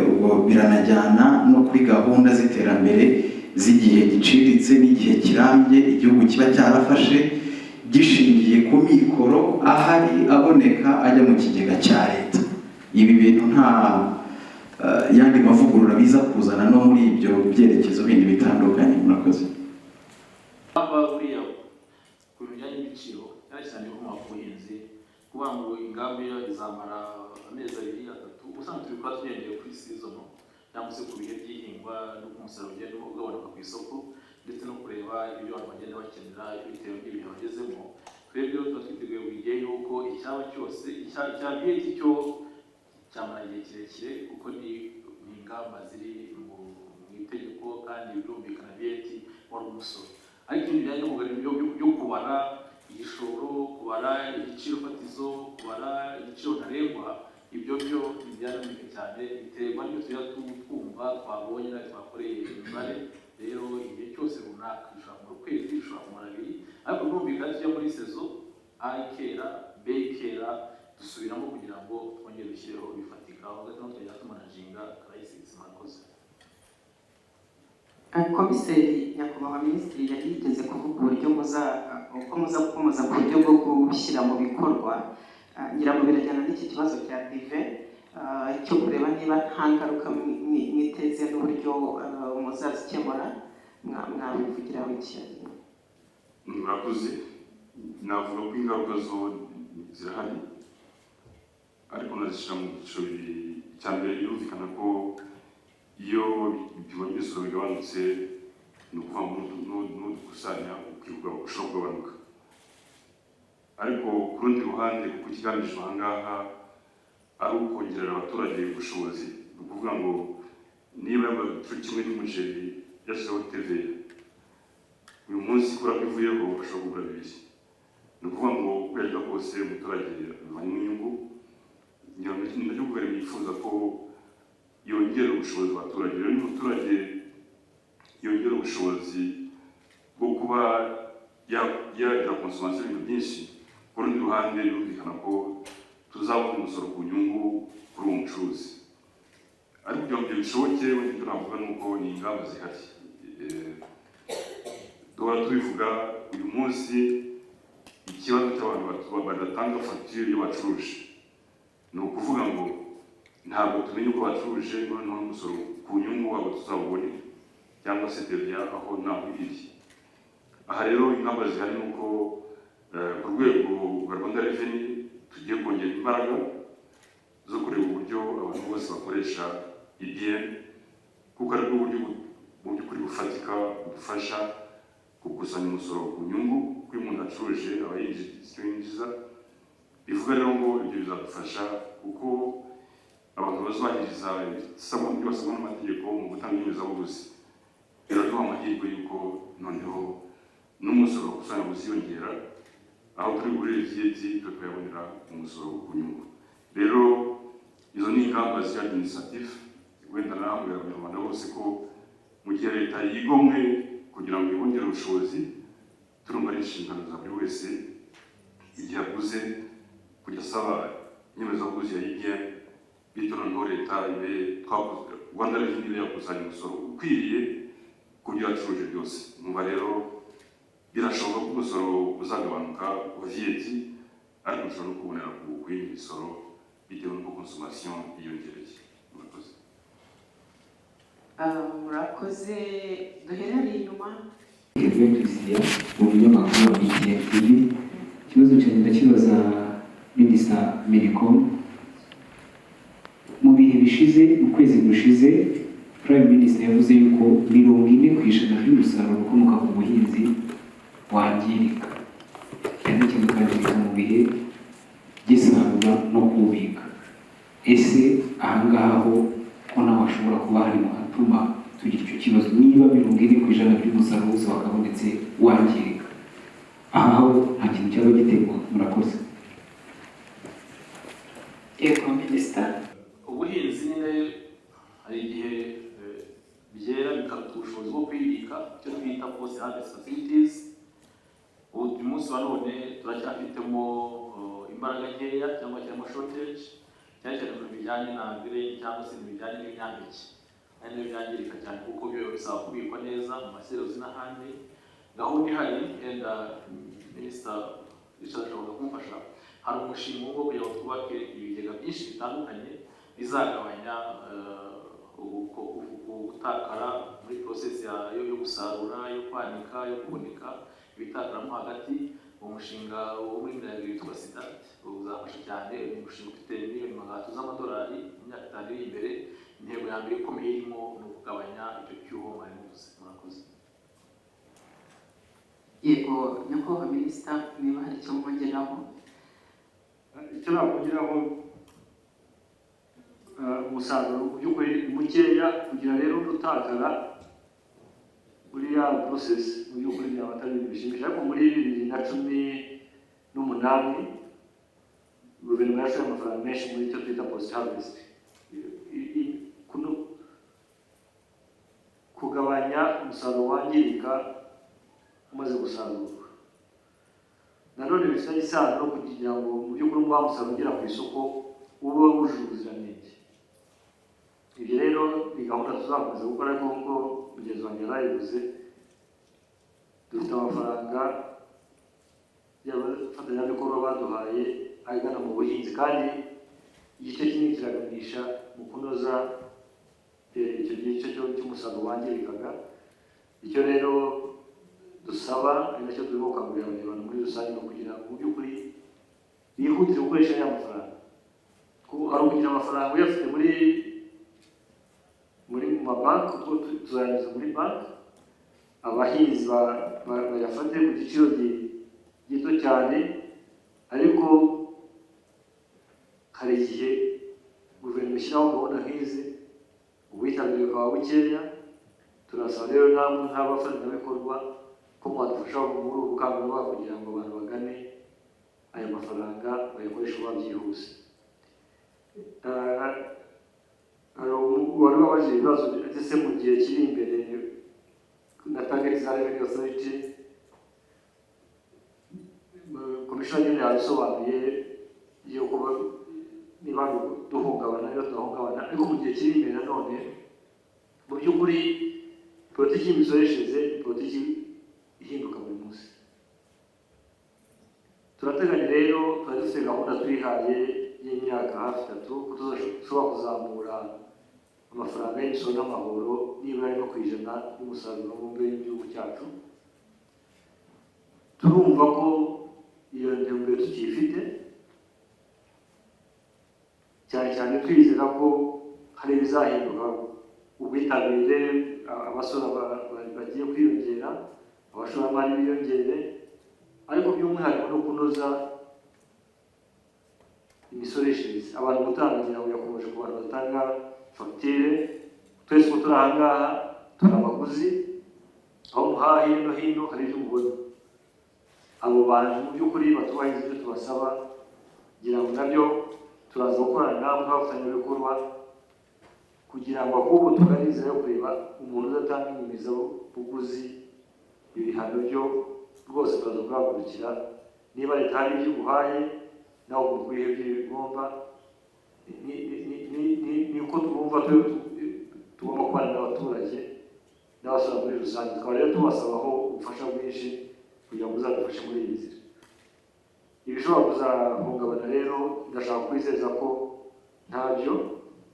ubwo biranajyana no kuri gahunda z'iterambere z'igihe giciriritse n'igihe kirambye igihugu kiba cyarafashe gishingiye ku mikoro ahari aboneka ajya mu kigega cya leta ibi bintu nta yandi mavugurura biza kuzana no muri ibyo byerekezo bindi bitandukanye murakoze buriya ku bijyanye n'ibiciro cyane cyane ku buhinzi kuvuga ngo ingamba izamara amezi 2-3 usanga tubikora tugendeye kuri season cyangwa se ku bihe by'ihingwa no ku musaruro ugenda ugabanuka ku isoko ndetse no kureba ibyo abantu bagenda bakenera bitewe n'ibihe bagezemo twebwe tuba twiteguye buri gihe yuko icyaba cyose icya byeti cyo cyamara igihe kirekire kuko ni ingamba ziri mu itegeko kandi birumvikana byeti wari umusoro ariko ibijyanye n'ubugariro byo kubara igishoro kubara igiciro fatizo kubara igiciro ntarengwa ibyo byo byarangiye cyane biterwa n'ibyo tujya twumva twabonye na twakoreye imibare rero igihe cyose runaka bishobora kumara ukwezi bishobora kumara 2 ariko birumvikana tujya muri sezo ayikera bekera dusubiramo kugira ngo twongere dushyireho bifatika aho gato twajya tumanajinga crisis murakoze komiseri nyakubahwa minisitiri yari yigeze kuvuga uburyo muza gukomeza ku buryo bwo gushyira mu bikorwa ngira ngo birajyana n'iki kibazo cya dive cyo kureba niba nta ngaruka mwiteze n'uburyo muzazikemura mwabivugiraho iki murakoze navuga ko ingaruka zo zirahari ariko nazishyira mu byiciro bibiri icya mbere birumvikana ko iyo ibipimo by'imisoro bigabanutse ni ukuvuga ngo n'udukusanya ushobora kugabanuka. Ariko ku rundi ruhande kuko ikigamijwe aha ngaha ari ukongerera abaturage ubushobozi, ni ukuvuga ngo niba kimwe cy'umuceri yashyizeho TVA, uyu munsi kubera ko ivuyeho bashobora kugura bibiri. Ni ukuvuga ngo ukwezi kose umuturage abivanyemo inyungu. Ngira ngo ni nacyo guverinoma yifuza ko yongera ubushobozi abaturage. Rero ni umuturage yongera ubushobozi bwo kuba yagira konsomasiyo y'ibintu byinshi. Ku rundi ruhande birumvikana ko tuzabona umusoro ku nyungu kuri uwo mucuruzi. Ariko kugira ngo ibyo bishoboke, wenda icyo navuga ni uko ni ingamba zihari. Duhora tubivuga uyu munsi, ikibazo cy'abantu badatanga fagitire iyo bacuruje. Ni ukuvuga ngo ntabwo tumenye uko bacuruje, noneho umusoro ku nyungu wabo tuzawubone cyangwa se TVA aho ntaho iri. Aha rero ingamba zihari ni uko ku rwego rwa Rwanda Revenue tugiye kongera imbaraga zo kureba uburyo abantu bose bakoresha EBM, kuko ari bwo buryo mu by'ukuri bufatika budufasha gukusanya umusoro ku nyungu kuri umuntu acuruje aba yinjiza. Bivuga rero ngo ibyo bizadufasha kuko abantu bazubahiriza ibyo basabwa n'amategeko mu gutanga inyemezabuguzi. Biraduha amahirwe y'uko noneho n'umusoro ukusanya uziyongera, aho turi guhurira VAT tukayabonera umusoro ku nyungu. Rero izo ni ingamba ziri administrative, wenda nahambwira abanyarwanda bose ko mu gihe leta yigomwe kugira ngo ibongere ubushobozi, turumva ari inshingano za buri wese igihe aguze kujya asaba inyemezabuguzi ya EBM, bityo noneho leta Rwanda Revenue ibe yakusanya umusoro ukwiriye ku byo yacuruje byose. Numva rero birashoboka ko umusoro uzagabanuka wa VAT, ariko ushobora no kubonera ku yindi misoro bitewe n'uko consommation yiyongereye. Murakoze. Murakoze. Duherere inyuma. Kevin Christian mu binyamakuru wa BTN TV. Ikibazo cyanjye ndakibaza Minisita Minicom. Mu bihe bishize, mu kwezi gushize, Prime Minister yavuze yuko 40% by'umusaruro ukomoka ku buhinzi wangirika, cyane cyane ukangirika mu bihe by'isarura no kubika. Ese ahangaha ho ko nawe hashobora kuba hari mu hatuma tugira icyo kibazo, niba 40% by'umusaruro wose wakabonetse wangirika, aha ho nta kintu cyaba gitegwa? Murakoze. Yego Minisita. Ubuhinzi nyine hari igihe byera bikaruta ubushobozi bwo kwibika, icyo twita post harvest facilities. Uyu munsi wa none turacyafitemo imbaraga nkeya cyangwa cyangwa shortage, cyane cyane mu bijyanye na grain cyangwa se mu bijyanye n'ibinyampeke. Ari nabyo byangirika cyane kuko byo bisaba kubikwa neza mu maserozi n'ahandi. Gahunda ihari, yenda Minisita ishobora kumufasha. Hari umushinga wo kugira ngo twubake ibigega byinshi bitandukanye bizagabanya gutakara muri process yo gusarura, yo kwanika, yo kuhunika ibitakaramo hagati. Umushinga wo muri Mirenge witwa SIDAT uzafasha cyane. Ni umushinga ufite miliyoni $300 z'amadolari mu myaka 5 iri imbere. Intego ya mbere ikomeye irimo ni ukugabanya icyo cyuho mwari muvuze. Murakoze. Yego nyakubahwa Minisita, niba hari icyo mwongeraho. Icyo nakongeraho, umusaruro mu by'ukuri mukeya kugira rero utakara muri ya process mu by'ukuri byaba atari bishimishije. Ariko muri 2018 guverinoma yashoye amafaranga menshi muri icyo twita post harvest, kugabanya umusaruro wangirika umaze gusarurwa. Nanone bifitanye isano no kugira ngo mu by'ukuri wa musaruro ugera ku isoko ube wujuje ubuziranenge. Ibyo rero ni gahunda tuzakomeza gukora, ariko nk'uko mugenzi wanjye yarayivuze, dufite amafaranga y'abafatanyabikorwa baduhaye agana mu buhinzi, kandi igice kimwe kiraganisha mu kunoza icyo gice cy'umusaruro wangirikaga. Icyo rero dusaba ari nacyo turimo gukangurira abanyarwanda muri rusange, no kugira mu by'ukuri bihutire gukoresha ya mafaranga. Hari ukugira amafaranga uyafite muri mabanki kuko tuzanyuza muri banki abahinzi bayafate ku giciro gito cyane, ariko hari igihe guverinoma ishyiraho gahunda nk'izi ubwitabire bukaba bukeya. Turasaba rero namwe nk'abafatanyabikorwa ko mwadufasha muri ubu bukangurambaga kugira ngo abantu bagane aya mafaranga bayakoresha vuba byihuse. Wari wabajije ibibazo ndetse mu gihe kiri imbere na target za Revenue Authority, Komisiyo nyine yabisobanuye yuko niba duhungabana iyo tudahungabana, ariko mu gihe kiri imbere nanone mu by'ukuri politiki y'imisoreshereze ni politiki ihinduka buri munsi. Turateganya rero, twari dufite gahunda twihaye y'imyaka hafi 3 ko tuzashobora kuzamura amafaranga y'imisoro n'amahoro nibura no ku ijana y'umusaruro mbumbe w'igihugu cyacu. Turumva ko iyo ntego tukifite, cyane cyane twizera ko hari ibizahinduka, ubwitabire abasora bagiye kwiyongera, abashoramari biyongere, ariko by'umwihariko no kunoza imisoreshereze. Abantu gutangira yakomeje ku bantu batanga fagitire, twese ko turi aha ngaha turi abaguzi, aho muhaha hirya no hino hari ibyo mubona. Abo bantu mu by'ukuri batubahiriza ibyo tubasaba, kugira ngo nabyo turaza gukorana nabo nk'abafatanyabikorwa kugira ngo ahubwo tuganirize yo kureba umuntu udatanga inyemezabuguzi ibihano byo rwose turaza kuhagurukira. Niba leta hari ibyo iguhaye nawe ugomba kuyiha ibyo bigomba, niko twumva tugomba kubana n'abaturage n'abasora muri rusange. Tukaba rero tubasabaho ubufasha bwinshi kugira ngo uzadufashe muri iyi nzira. Ibishobora kuzahungabana rero ndashaka kwizeza ko ntabyo,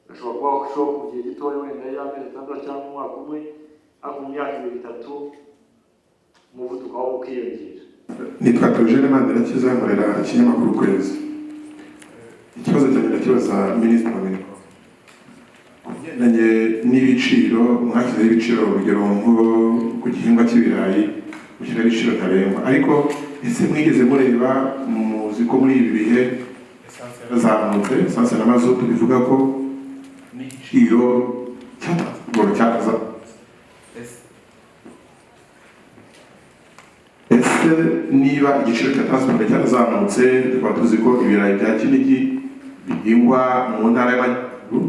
gashobora kuba mu gihe gitoya wenda y'amezi 6 cyangwa umwaka umwe, ariko mu myaka 2-3 umuvuduko wawo ukiyongera. Nitwa Theogene Mandirakiza, nkorera ikinyamakuru Ukwezi. Ikibazo cyanjye ndakibaza Minisitiri w'Intebe kugendanye n'ibiciro, mwashyizeho ibiciro urugero nko ku gihingwa cy'ibirayi gushyiraho ibiciro ntarengwa, ariko ese mwigeze mureba, muzi ko muri ibi bihe esanse yarazamutse, esanse na mazutu bivuga ko n'igiciro cy'amatransport cyazamutse. Ese niba igiciro cya transport cyarazamutse, tukaba tuzi ko ibirayi bya Kinigi bihingwa mu ntara y'Amajyaruguru,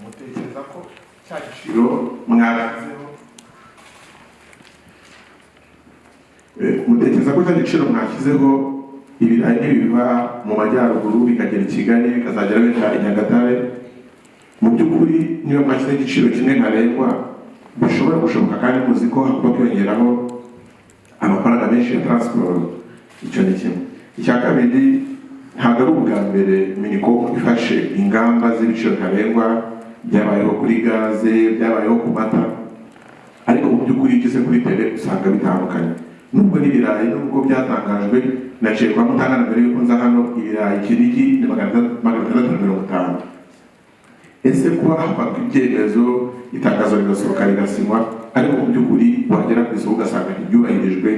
mutekereza ko cya giciro mwashyizeho ibirayi n'ibiva mu majyaruguru bikagera i Kigali bikazagera wenda i Nyagatare, mu by'ukuri niba mwashyizeho igiciro kimwe ntarengwa bishobora gushoboka, kandi muzi ko hagomba kwiyongeraho amafaranga menshi ya transport. Icyo ni kimwe. Icya kabiri, ntabwo ari ubwa mbere Minicom ifashe ingamba z'ibiciro ntarengwa, byabayeho kuri gaze, byabayeho ku mata, ariko mu by'ukuri ugeze kuri tele usanga bitandukanye. Nubwo n'ibirayi nubwo byatangajwe, naciye kwa Mutangana mbere y'uko nza hano, ibirayi Kinigi ni 650. Ese kuba hafatwa ibyemezo, itangazo rigasohoka rigasinywa, ariko mu by'ukuri wagera ku isoko ugasanga ntibyubahirijwe,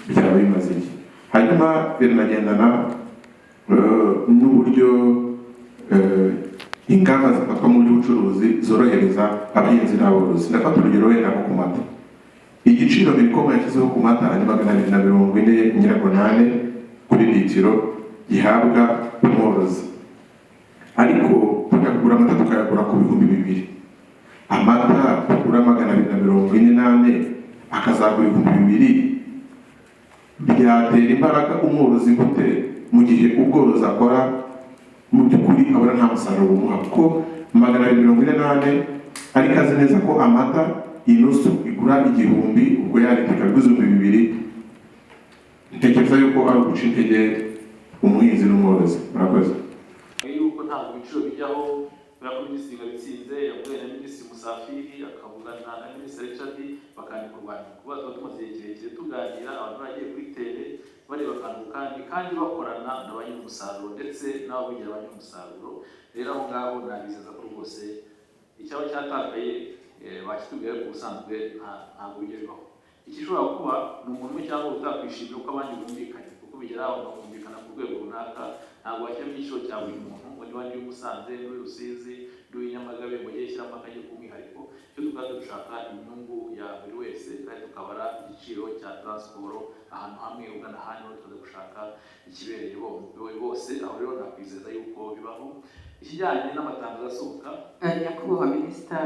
byaba bimaze iki? Hanyuma biranagendana n'uburyo ingamba zifatwa mu by'ubucuruzi zorohereza abahinzi n'aborozi. Ndafata urugero wenda nko ku mata. Igiciro Minicom yashyizeho ku mata ni 240 kuri litiro gihabwa umworozi, ariko tukagura amata tukayagura ku 2,000. Amata tugura 248 akazagura 2,000. Byatera imbaraga umworozi gute mu gihe ubworozi akora mu by'ukuri abona nta musaruro umuha? Kuko 248 ariko azi neza ko amata inusu igura 1,000, ubwo yariteka guzo 2,000. Ntekereza yuko ari uguca intege umuhinzi n'umworozi. Murakoze. Yuko ntabwo ibiciro bijyaho kubera ko Minisitiri Ngabitsinze yavuye na Minisitiri Musafiri akavugana na Minisitiri Richard bakandika urwandiko. Kuba tuba tumaze igihe kirekire tuganira, abantu bagiye kuri tele bareba akantu kandi bakorana na ba nyir'umusaruro ndetse n'abavugira ba nyir'umusaruro. Rero aho ngaho nabizeza ko rwose icyaba cyatakaye bakitubwira ko ubusanzwe ntabwo bijya bibaho. Igishobora kuba ni umuntu umwe cyangwa utakwishimira uko abandi bumvikanye, kuko bigera aho bakumvikana ku rwego runaka, ntabwo washyiramo igiciro cya buri muntu ngo niba ndi Musanze, ndi Rusizi, ndi Nyamagabe ngo ujye shyiramo akajya k'umwihariko. Icyo tukaba dushaka inyungu ya buri wese kandi tukabara igiciro cya transport ahantu hamwe ugana ahandi, tukaza gushaka ikibereye bose. Aho rero nakwizeza yuko bibaho. Ikijyanye n'amatangazo asohoka, nyakubahwa minisita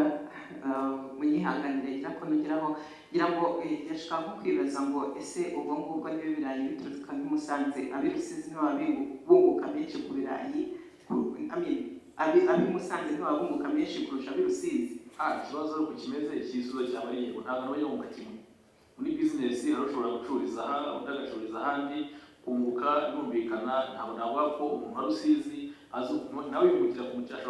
munyihanganire ngira ko nugeraho ngira ngo yashaka nko kwibaza ngo ese ubwo ngubwo niba ibirayi bituruka nk'i Musanze, ab'i Rusizi nibo bunguka menshi ku birayi, ab'i Musanze nibo bunguka menshi kurusha ab'i Rusizi? Ikibazo ariko kimeze igisubizo cyaba ari yego, ntabwo bajya mu kimwe. Muri bizinesi hari ushobora gucururiza aha undi agacururiza ahandi, kunguka birumvikana. Ntabwo navuga ko umuntu wa Rusizi nawe yungukira kumukira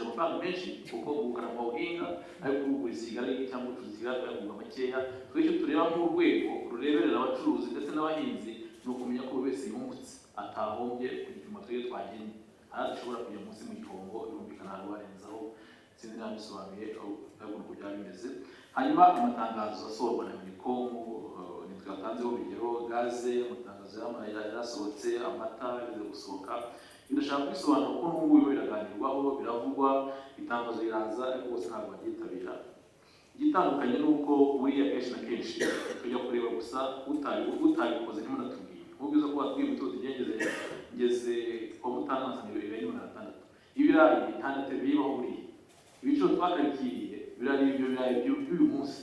amafaranga menshi kuko ubukana mu buhinga, ariko uruguriza Kigali cyangwa ucuruza Kigali akayagura makeya. Twicyo tureba nk'urwego rureberera abacuruzi ndetse n'abahinzi, ni ukumenya ko buri wese yungutse atahombye ku gipimo twebwe twagennye. Aha dushobora kujya munsi mu gihombo, birumvikana ntabwo barenzaho. Sinzi niba bisobanuye ariko uko byaba bimeze. Hanyuma amatangazo asohorwa na Minicom, nitwe yatanzeho urugero gaze, amatangazo yarasohotse, amata yageze gusohoka. Ndashaka kwisobanura ko n'ubu biraganirwaho, biravugwa, itangazo riraza, ariko bose ntabwo baryitabira. Igitandukanye ni uko buriya kenshi na kenshi tujya kureba gusa utabikoze ntimunatubwiye. Nk'ubwo uza kuba twibutse ngeze kwa Mutangaza ibirayi 600. Ibirayi nta na TV ibaho buriya. Ibiciro twakarikiye birari ibyo birayi by'uyu munsi,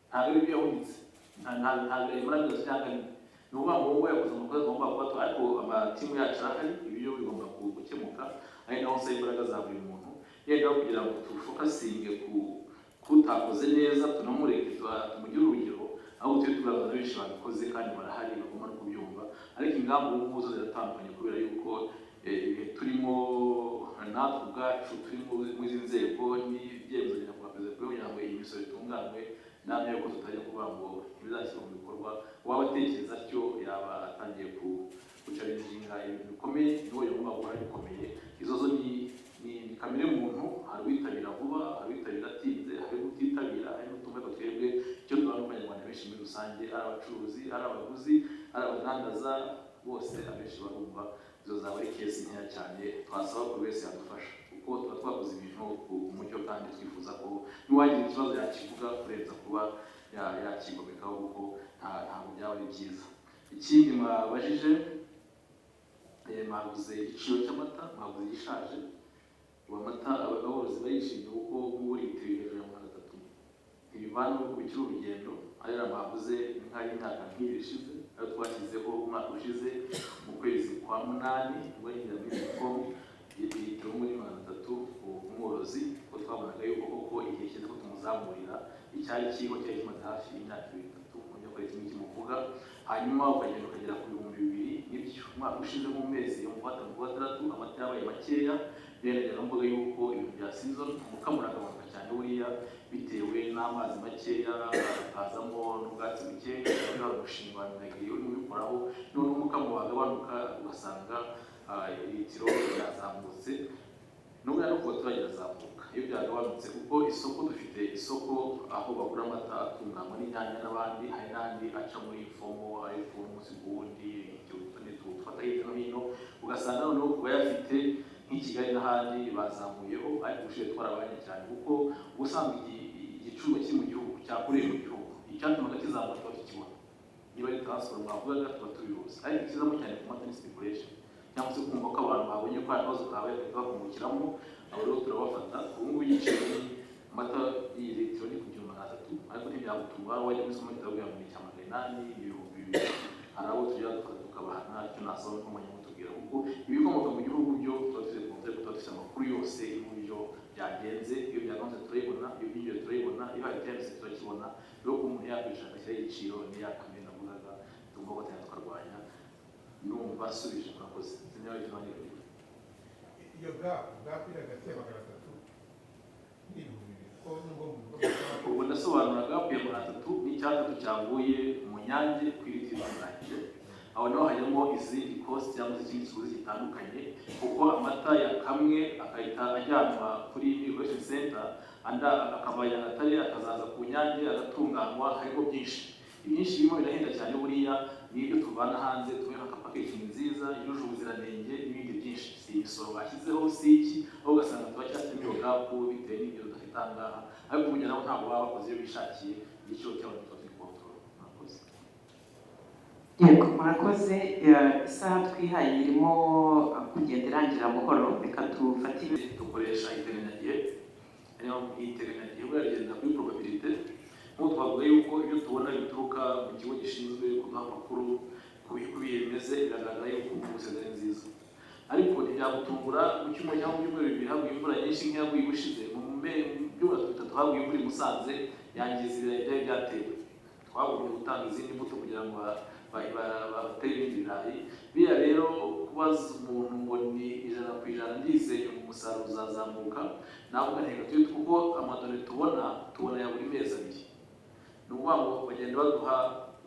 ntabwo ari ibyo yahunitse, ntabwo murabizi cyangwa ni ukuvuga ngo wowe yakoze amakosa agomba kuba, ariko amatimu yacu arahari, ibyo bigomba gukemuka. Ari naho nsaba imbaraga za buri muntu, yenda kugira ngo tufokasinge kutakoze neza, tunamureke tumugire urugero, aho tujye tugaragaza benshi babikoze kandi barahari bagomba no kubyumva. Ariko ingamba ubu ngubu zo ziratandukanye kubera yuko turimo natwe ubwacu turi muri izi nzego n'ibyemezo nyakubahwa perezida kugira ngo iyi misoro itunganywe, namwe yuko tutajya kuvuga ngo ntibizashyirwa mu bikorwa. Uwaba atekereza atyo yaba atangiye guca inginga ibintu bikomeye, niwo yumva ko ari bikomeye. Izo zo ni kamere muntu, hari uwitabira vuba, hari uwitabira atinze, hari utitabira, hari n'utumva ko twebwe icyo tubana n'Abanyarwanda benshi muri rusange, ari abacuruzi, ari abaguzi, ari abadandaza, bose abenshi barumva. Izo zaba ari kesi nkeya cyane, twasaba buri wese yadufasha kuko tuba twakoze ibintu ku mucyo, kandi twifuza ko n'uwagira ikibazo yakivuga kurenza kuba yakigomekaho, kuko ntabwo byaba ari byiza. Ikindi mwabajije, mwavuze igiciro cy'amata, mwavuze igishaje. Amata aborozi barishimye kuko nk'ubu litiro hejuru ya 300 ntibivana ku biciro urugendo. Ariya mwavuze nk'ay'imyaka nk'ibiri ishize, ayo twashyizeho umwaka ushize mu kwezi kwa 8 ubwo nyine Minicom litiro muri 300 ku mworozi, ko twabonaga yuko koko igihe kiza ko tumuzamurira icyari kigo cyari kimaze hafi y'imyaka 3 mu gihe kwezi muvuga. Hanyuma ukagenda ukagera ku 2000. N'ibyo umwaka ushize mu mezi yo mu 6 amata yabaye makeya. Rero mvuga yuko ibintu bya season umukamura agabanuka cyane buriya bitewe n'amazi makeya, akazamo n'ubwatsi bukeya, hari umushinga wa Minagri urimo ubikoraho, none umukamura wagabanuka ugasanga litiro yazamutse. Nubwo no kuba turazamuka iyo byagabanutse, kuko isoko dufite isoko aho bagura amata atunganywa n'inyanya n'abandi, hari n'andi aca muri fomo, ari fomo sigundi tufata hirya no hino, ugasanga noneho kuba yafite nk'i Kigali n'ahandi bazamuyeho, ariko ushiye twarabanye cyane kuko ubusanzwe igicuruzwa kiri mu gihugu cyakoreye mu gihugu, icyatumaga kizamuka tuba tukibona. Niba ari transport mwavugaga tuba tubibuze, ariko ikizamo cyane ku mata ni speculation, cyangwa se kumva ko abantu babonye ko hari ibibazo kabaye bagahita bakungukiramo. Abo rero turabafata. Ubu ngubu igiciro amata iyi litiro ni ku 300, ariko ntibyagutuma wajya muri supermarket ukabwira ngo ni 800, 2000. Hari abo tujya tukabahana, icyo nasaba ko mwanya mutubwira kuko ibikomoka mu gihugu byo tuba dufite amakuru yose y'uburyo byagenze. Iyo byagonze turayibona, iyo byinjiye turayibona, iyo hari tendency turakibona. Rero ko umuntu yakwishyura agashyiraho igiciro n'iyakamena navugaga tugomba gutanga tukarwanya. Numva asubije murakoze. Sinyawe cyane iyo gap iragati ya 300 n'ibihumbi ko nubwo mu ubu ndasobanura gap ya 300 n'icyatatu cyavuye mu Nyange kwitira ndangije. Aho naho hajyamo izindi cost cyangwa se ikindi kiguzi gitandukanye, kuko amata yakamwe akahita ajyanwa kuri irrigation center andi akava Nyagatare akazaza ku Nyange agatunganywa, harimo byinshi. Ibyinshi birimo birahenda cyane buriya n'ibyo tuvana hanze tubona nka packaging nziza yujuje ubuziranenge n'ibindi byinshi. Si imisoro bashyizeho si iki, aho ugasanga turacyafite iyo gapu bitewe n'ibyo dufite aha ngaha, ariko burya nabo ntabwo baba bakoze iyo bishakiye igiciro cy'abantu tuba turi kubatora. Murakoze. Yego murakoze. Isaha twihaye irimo kugenda irangira buhoro, reka tufatire. Dukoresha iteganyagihe, ariyo iteganyagihe buragenda kuri probabilité. Nk'uko twavuga yuko ibyo tubona bituruka mu kigo gishinzwe kuduha amakuru ku bihe bimeze, biragaragara yuko umuseze ari nziza, ariko ntibyagutungura mu cyumweru cyangwa mu byumweru bibiri haguye imvura nyinshi nk'iyaguye ubushize. Mu byumweru bitatu haguye imvura i Musanze yangiza ibirayi byari byatewe. Twagomba gutanga izindi mbuto kugira ngo batere ibindi birayi. Biriya rero kubaza umuntu ngo ni 100% ndizeye umusaruro uzazamuka, navuga ntego kuko amadone tubona ya buri mezi abiri. Ni ukuvuga ngo bagenda baduha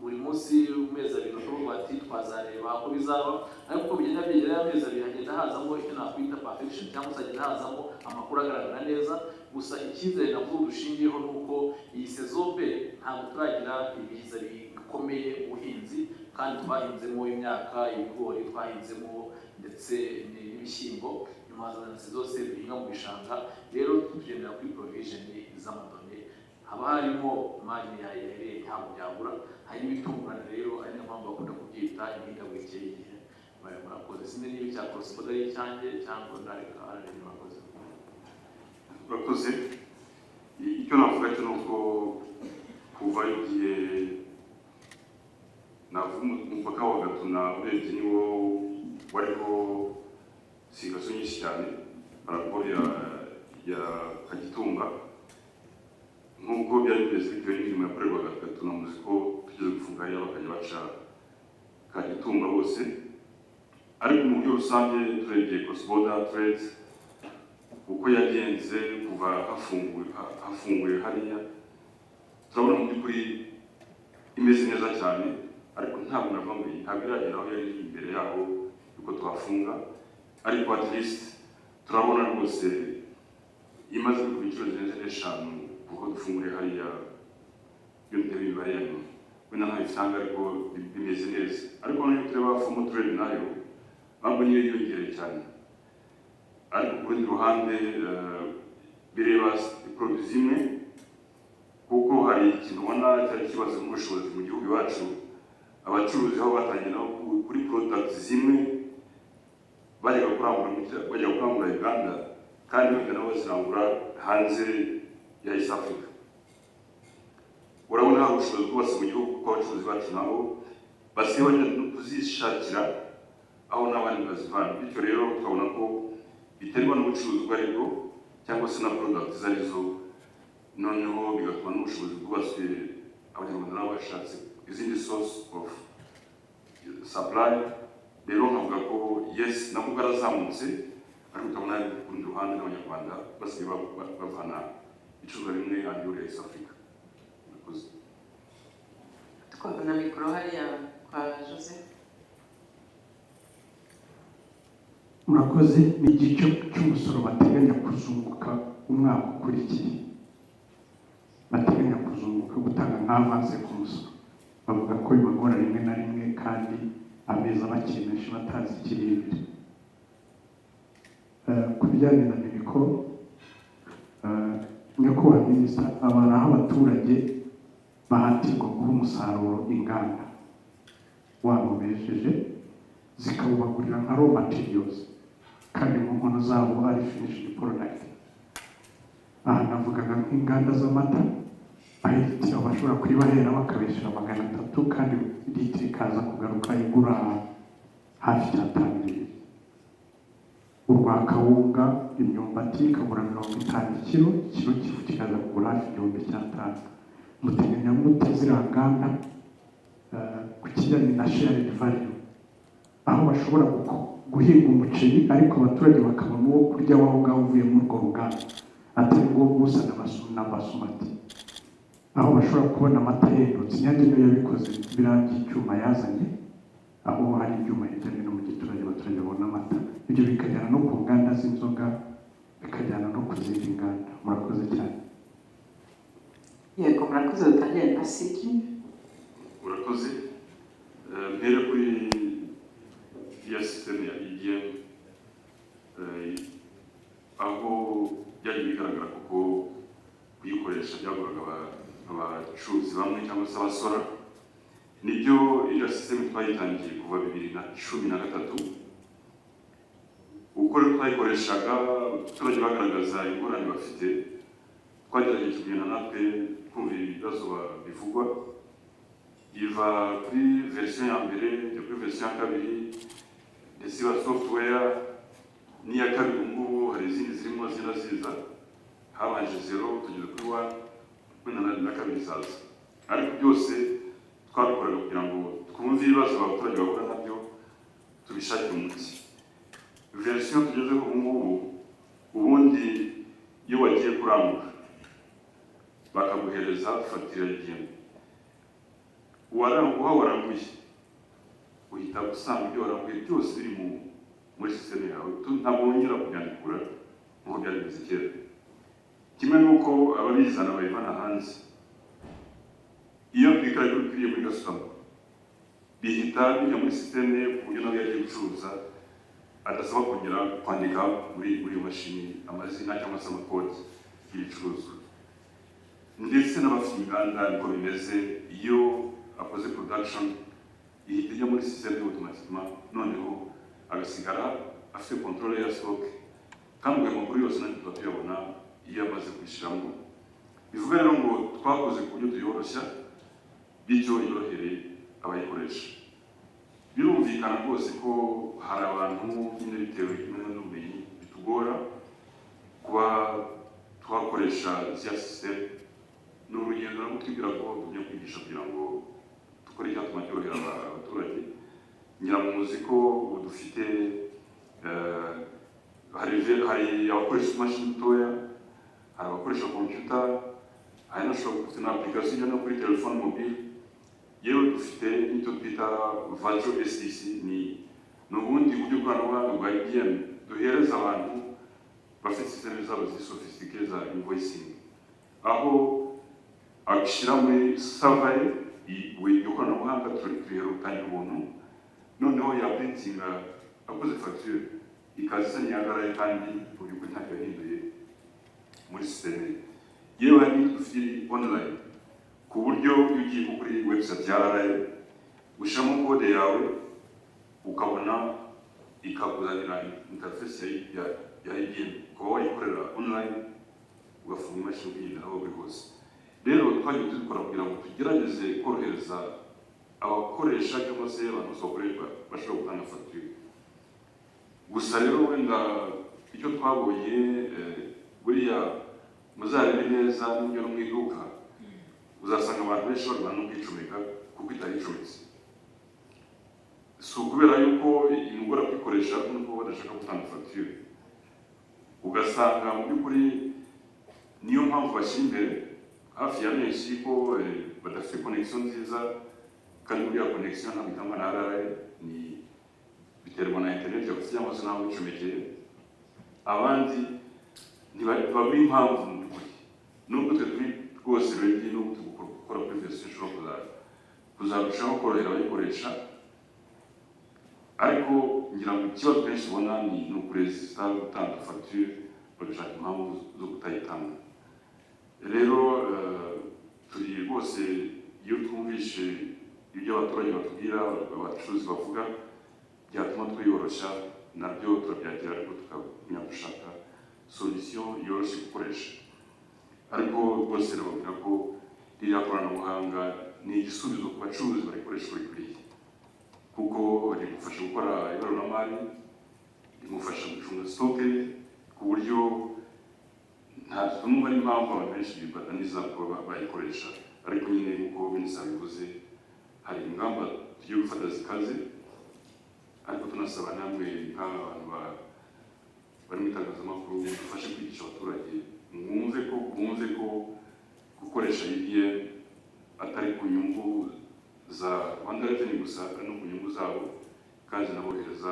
buri munsi umezi abiri, bakavuga bati twazareba ko bizaba, ariko uko bigenda byegera amezi abiri hagenda hazamo icyo nakwita perfection, cyangwa se hagenda hazamo amakuru agaragara neza. Gusa icyizere navuga dushingiyeho ni uko iyi sezombe ntabwo turagira ibiza bikomeye mu buhinzi, kandi twahinzemo imyaka, ibigori twahinzemo ndetse n'ibishyimbo, nyuma hazana zose bihinga mu bishanga. Rero tugendera kuri provision z'amadone, haba harimo mari yahereye ntabwo byabura, hari n'ibitungurana. Rero ari niyo mpamvu bakunda kubyita imihindagurikire y'igihe. Murakoze. Sinzi niba icya cross border ari icyanjye cyangwa ndareka arareba. Murakoze. Murakoze. Icyo navuga cyo ni uko kuva igihe navuga umupaka wa Gatuna urebye niwo wariho sigaso nyinshi cyane paraporo ya Kagitumba, nk'uko byari bimeze bitewe n'imirimo yakorerwaga Gatuna. Muzi ko tugeze gufunga hariya bakajya baca Kagitumba bose, ariko mu buryo rusange turebye cross border trade uko yagenze kuva hafunguye hariya, turabona mu by'ukuri imeze neza cyane, ariko ntabwo navuga ngo ntabwo iragera aho yari imbere yaho yuko twafunga, ariko at least turabona rwose imaze ku biciro zirenze n'eshanu kuko dufungure hariya ibintu bibari hano. Wenda nta ifitanga ariko bimeze neza, ariko noneho tureba fomo trade nayo ntabwo niyo yiyongereye cyane, ariko ku rundi ruhande bireba produit zimwe, kuko hari ikintu ubona cyari kibazo n'ubushobozi mu gihugu iwacu. Abacuruzi aho batangira kuri product zimwe bajyaga kurangura Uganda, kandi wenda nabo bazirangura hanze ya East Africa. Urabona ubushobozi bwose mu gihugu kuko abacuruzi bacu nabo basigaye bajya kuzishakira aho n'abandi bazivana. Bityo rero tukabona ko biterwa n'ubucuruzi ubwo ari bwo cyangwa se na product arizo, noneho bigatuma n'ubushobozi bwubatswe abanyarwanda nabo bashatse izindi source of supply. Rero nkavuga ko yes nabwo bwarazamutse, ariko tukabona hari ku rundi ruhande n'abanyarwanda basigaye bavana ibicuruzwa bimwe ahandi muri East Africa. Murakoze. Twabona mikoro hariya kwa Joseph. Murakoze. Ni igice cy'umusoro bateganya kuzunguka umwaka ukurikiye, bateganya kuzunguka gutanga nk'avanse ku musoro. Bavuga ko bibagora rimwe na rimwe kandi ameza bakiri menshi batazi ikiri imbere. Ku bijyanye na Mibiko, nyakubahwa minisita, abantu aho abaturage bahatirwa guha umusaruro inganda wabo bejeje zikawubagurira nka raw materials, kandi mu nkono zabo ari finished product. Aha navugaga nk'inganda z'amata, aho bashobora kuribahera bakabishyura 300, kandi litiro ikaza kugaruka igura hafi cy'atanu. Urwa kawunga, imyumbati ikagura 50 kilo kikaza kugura hafi 500. Muteganya mute ziriya nganda ku kijyanye na shared value, aho bashobora guhinga umuceri ariko abaturage bakabona uwo kurya waho ngaho uvuye muri urwo ruganda, atari ngo gusa na basmati, aho bashobora kubona amata yendutse. Inyange niyo yabikoze biriya by'icyuma yazanye, aho hari ibyuma hirya no hino mu giturage abaturage babona amata. Ibyo bikajyana no ku nganda z'inzoga, bikajyana no ku zindi nganda. Murakoze cyane. yego murakoze dutangire na siki. urakoze. Mbere kuri ya system ya EDM aho byari bigaragara kuko kuyikoresha byaguraga abacuruzi bamwe cyangwa se abasora. Nibyo iyo system twayitangiye kuva 2013. Uko twayikoreshaga abaturage bagaragaza ingorane bafite, twagerageje kugenda natwe kumva ibibazo bivugwa, iva kuri version ya mbere njya kuri version ya kabiri ndetse iba software n'iya kabiri. Ngubu hari izindi zirimo zina ziza, habanje 0 tugeze kuri 1 na kabiri zaza, ariko byose twabikoraga kugira ngo twumve ibibazo abaturage bahura nabyo tubishakire umuti. Version tugezeho ubu ngubu, ubundi iyo wagiye kurangura bakaguhereza fagitire y'igihembwe, waranguye uhita usanga ibyo waranguye byose biri muri sisiteme yawe, ntabwo wongera kubyandikura nk'uko byari bimeze kera. Kimwe n'uko ababizana babivana hanze, iyo bwikaraga bikwiriye muri gasutamo bihita bijya muri sisiteme ku buryo nawe yagiye gucuruza adasaba kongera kwandika muri iyo mashini amazina cyangwa se amakode y'ibicuruzwa. Ndetse n'abafite inganda niko bimeze, iyo akoze production ihita ijya muri sisiteme automatiquement, noneho agasigara afite controle ya stock, kandi ayo makuru yose natwe tuba tuyabona iyo amaze kwishyiramo. Bivuga rero ngo twakoze ku buryo tuyoroshya bityo yorohereye abayikoresha. Birumvikana rwose ko hari abantu nyine bitewe n'ubumenyi bitugora kuba twakoresha zya system. Ni urugendo rwo twibwira ko tujya kwigisha kugira ngo dukore icyatuma cyorohera abaturage. Ngira ngo muzi ko ubu dufite hari abakoresha imashini ntoya, hari abakoresha computer, hari n'abashobora gufite na application no kuri telefone mobile. Yewe dufite n'icyo twita virtual SDC, ni ubundi buryo bw'koranabuhanga bwa IBM duhereza abantu bafite system zabo ziri sophistiqué za invoicing, aho agishyira muri server iyo koranabuhanga turiherutanya ubuntu, noneho yaprintinga akoze facture ikaza isa n'iyagaraye kandi mu by'ukuri ntacyo yahinduye muri system. Yewe hari dufite online ku buryo iyo ugiye kuri website ya RRA ushyiramo kode yawe ukabona ikakuzanira interface ya IBM, ukaba wayikorera online ugafunga imashini ukigendera aho uri hose. Rero twagiye tubikora kugira ngo tugerageze korohereza abakoresha cyangwa se abantu basokorerwa bashobora gutanga facture. Gusa rero wenda icyo twabonye buriya muzarebe neza n'ibyo no mu iduka uzasanga abantu benshi barwana no kwicomeka kuko itari icometsi. Si ukubera yuko imugora kwikoresha n'uko badashaka gutanga facture, ugasanga mu by'ukuri niyo mpamvu bashyira imbere hafi ya benshi ko badafite connection nziza, kandi buriya connection ntabwo itangwa na RRA, ni biterwa na internet yawe cyangwa se nawe wicomekeye. Abandi ntibabura impamvu mu by'ukuri, nubwo twe turi rwose ready no gukora kuri version ishobora kuzarushaho korohera abayikoresha, ariko ngira ngo ikibazo kenshi ubona ni ukuresista gutanga facture bagashaka impamvu zo kutayitanga. Rero turi rwose iyo twumvishe ibyo abaturage batubwira, abacuruzi bavuga, byatuma twiyoroshya nabyo turabyakira, ariko tukamenya gushaka solution yoroshye gukoresha. Ariko rwose nababwira ko ririya koranabuhanga ni igisubizo ku bacuruzi barikoresha kuri kuriya, kuko rimufasha gukora ibaruramari, rimufasha gucunga stock ku buryo nta tumva n'impamvu abantu benshi bibataniza kuba bayikoresha. Ariko nyine nk'uko minisitiri bivuze, hari ingamba tugiye gufata zikaze, ariko tunasaba namwe nk'abantu bari mu itangazamakuru dufashe kwigisha abaturage, mwumve ko gukoresha IBM atari ku nyungu za Rwanda Revenue gusa, ari no ku nyungu zabo, kandi nabohereza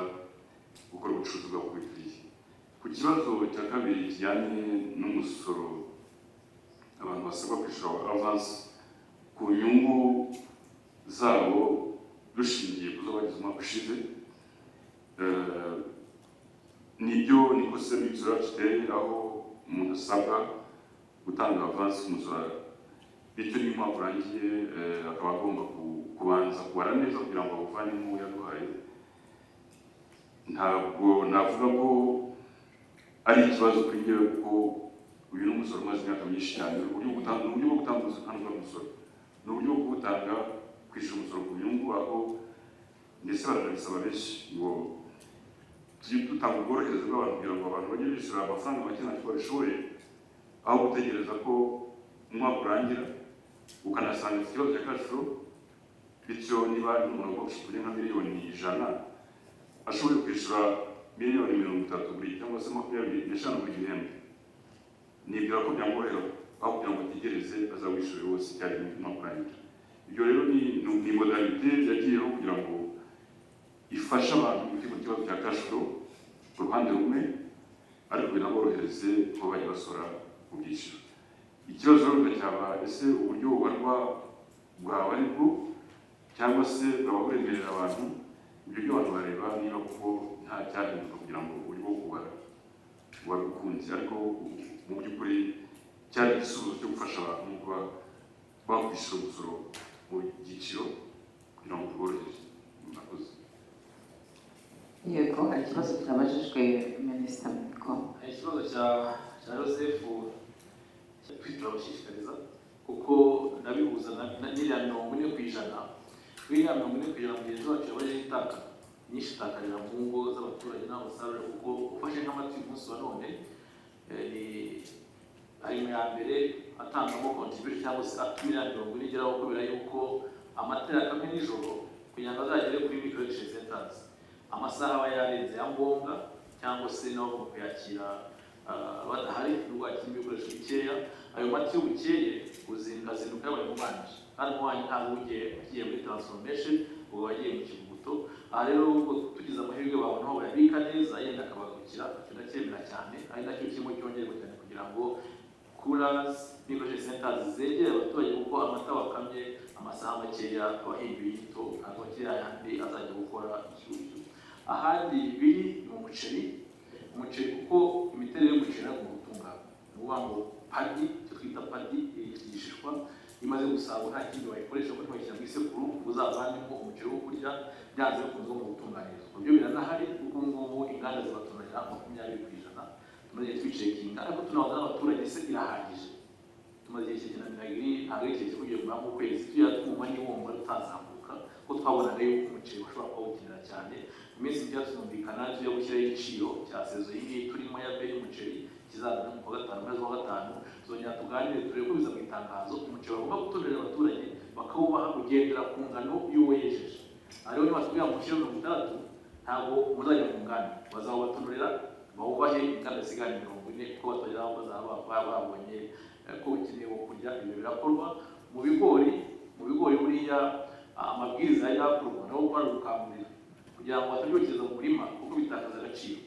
gukora ubucuruzi bwabo bw'ikiriya. Ku kibazo cya kabiri kijyanye n'umusoro abantu basabwa kwishyura avance ku nyungu zabo dushingiye ku zo bagize umwaka ushize. Nibyo niko serivisi yacu iteye, aho umuntu asabwa gutanga avance ku musoro, bityo niyo mpamvu urangiye akaba agomba kubanza kubara neza kugira ngo awuvanemo yaduhaye. Ntabwo navuga ko ari ikibazo kuri njyewe kuko uyu ni umusoro umaze imyaka myinshi cyane. Uburyo bwo gutanga umusoro ni uburyo bwo gutanga kwishyura umusoro ku nyungu, aho ndetse baranabisaba benshi ngo tujye dutanga ubworohereze bw'abantu kugira ngo abantu bajye bishyura amafaranga make ntacyo babishoboye, aho gutegereza ko umwaka urangira ukanasanga ikibazo cya cash flow. Bityo niba umuntu agomba kwishyura nka miliyoni 100 ashoboye kwishyura miliyoni 30 buri cyangwa se 25 buri gihembwe, nibwira ko byamworohera aho kugira ngo ategereze azawishyure wose cyari umwaka urangira. Ibyo rero ni modalite yagiyeho kugira ngo ifashe abantu gukemura ikibazo cya cash flow ku ruhande rumwe, ariko binaborohereze kuba bajya basora ku byiciro. Ikibazo rero cyaba ese uburyo bubarwa bwaba ari bwo cyangwa se bwaba buremerera abantu. Ibyo byo abantu bareba niba kuko nta cyahinduka kugira ngo uburyo bwo kubara buba bukunze, ariko mu by'ukuri cyari igisubizo cyo gufasha abantu kuba bakwishyura umusoro mu byiciro kugira ngo tuborohereze. Murakoze. Yego, hari ikibazo cyabajijwe Minisita Miko. Ikibazo cya Joseph turabashishikariza kuko nabihuza n'iriya 40%. Iriya 40% mugenzi wacu yabaye itaka nyinshi itakarira mu ngo z'abaturage n'abasarura, kuko ufashe nk'amati umunsi wa none ari mu ya mbere atangamo contribution cyangwa se atumira 40 igeraho, kubera yuko amatara yakamwe nijoro kugira ngo azagere kuri microelectric centers amasaha aba yarenze ya ngombwa, cyangwa se no kuyakira badahari n'ubwakira ibikoresho bikeya. Ayo mati y'ubukeye azinduka yabaye mu manje, kandi umwanya ntabwo ugiye muri transformation ubu wagiye mu kivuguto. Aha rero ubwo tugize amahirwe abantu aho bayabika neza yenda akabagukira, tunacyemera cyane, ari nacyo kirimo cyongerwa cyane kugira ngo coolers microelectric centers zegere abaturage, kuko amata wakamye amasaha makeya abahinduye inyito ntabwo makeya yandi azajya gukora icyuyu. Ahandi biri mu muceri kuko imiterere y'umuceri ari mu gutungana, ni ukuvuga ngo padi, icyo twita padi igishishwa imaze gusarurwa nta kindi bayikoresha, kuko ntibashyira mu isekuru uzavanemo umuceri wo kurya, byanze bikunze mu gutunganyirizwa. Ibyo biranahari kuko ubu ngubu inganda zibatunganira 20%, tumaze twicekinga, ariko tunabaza n'abaturage se irahagije. Tumaze igihe kinini minagiri ntabwo ari igihe kugiye kumara mu kwezi, tujya twumva niwumva tutazamuka, ko twabonaga yuko umuceri bashobora kuba ukenera cyane. Mu minsi mike tunumvikana tujya gushyiraho igiciro cya sezo iyi turimo ya mbere y'umuceri kizaza mu kwa gatanu, mwezi wa gatanu tuzongera tuganire turebe ko biza mu itangazo umuceri bagomba gutonera abaturage bakawubaha kugendera ku ngano y'uwo yejeje. Ariho niba tubwira mu kiro 60 ntabwo muzajya mu ngano, bazawubatonorera bawubahe ingano zigana 40, kuko batagera aho bazaba babonye ko ukeneye wo kurya. Ibyo birakorwa mu bigori buriya amabwiriza yakorwa nabo kwari gukangurira kugira ngo batabyokeza mu murima kuko bitakaza agaciro.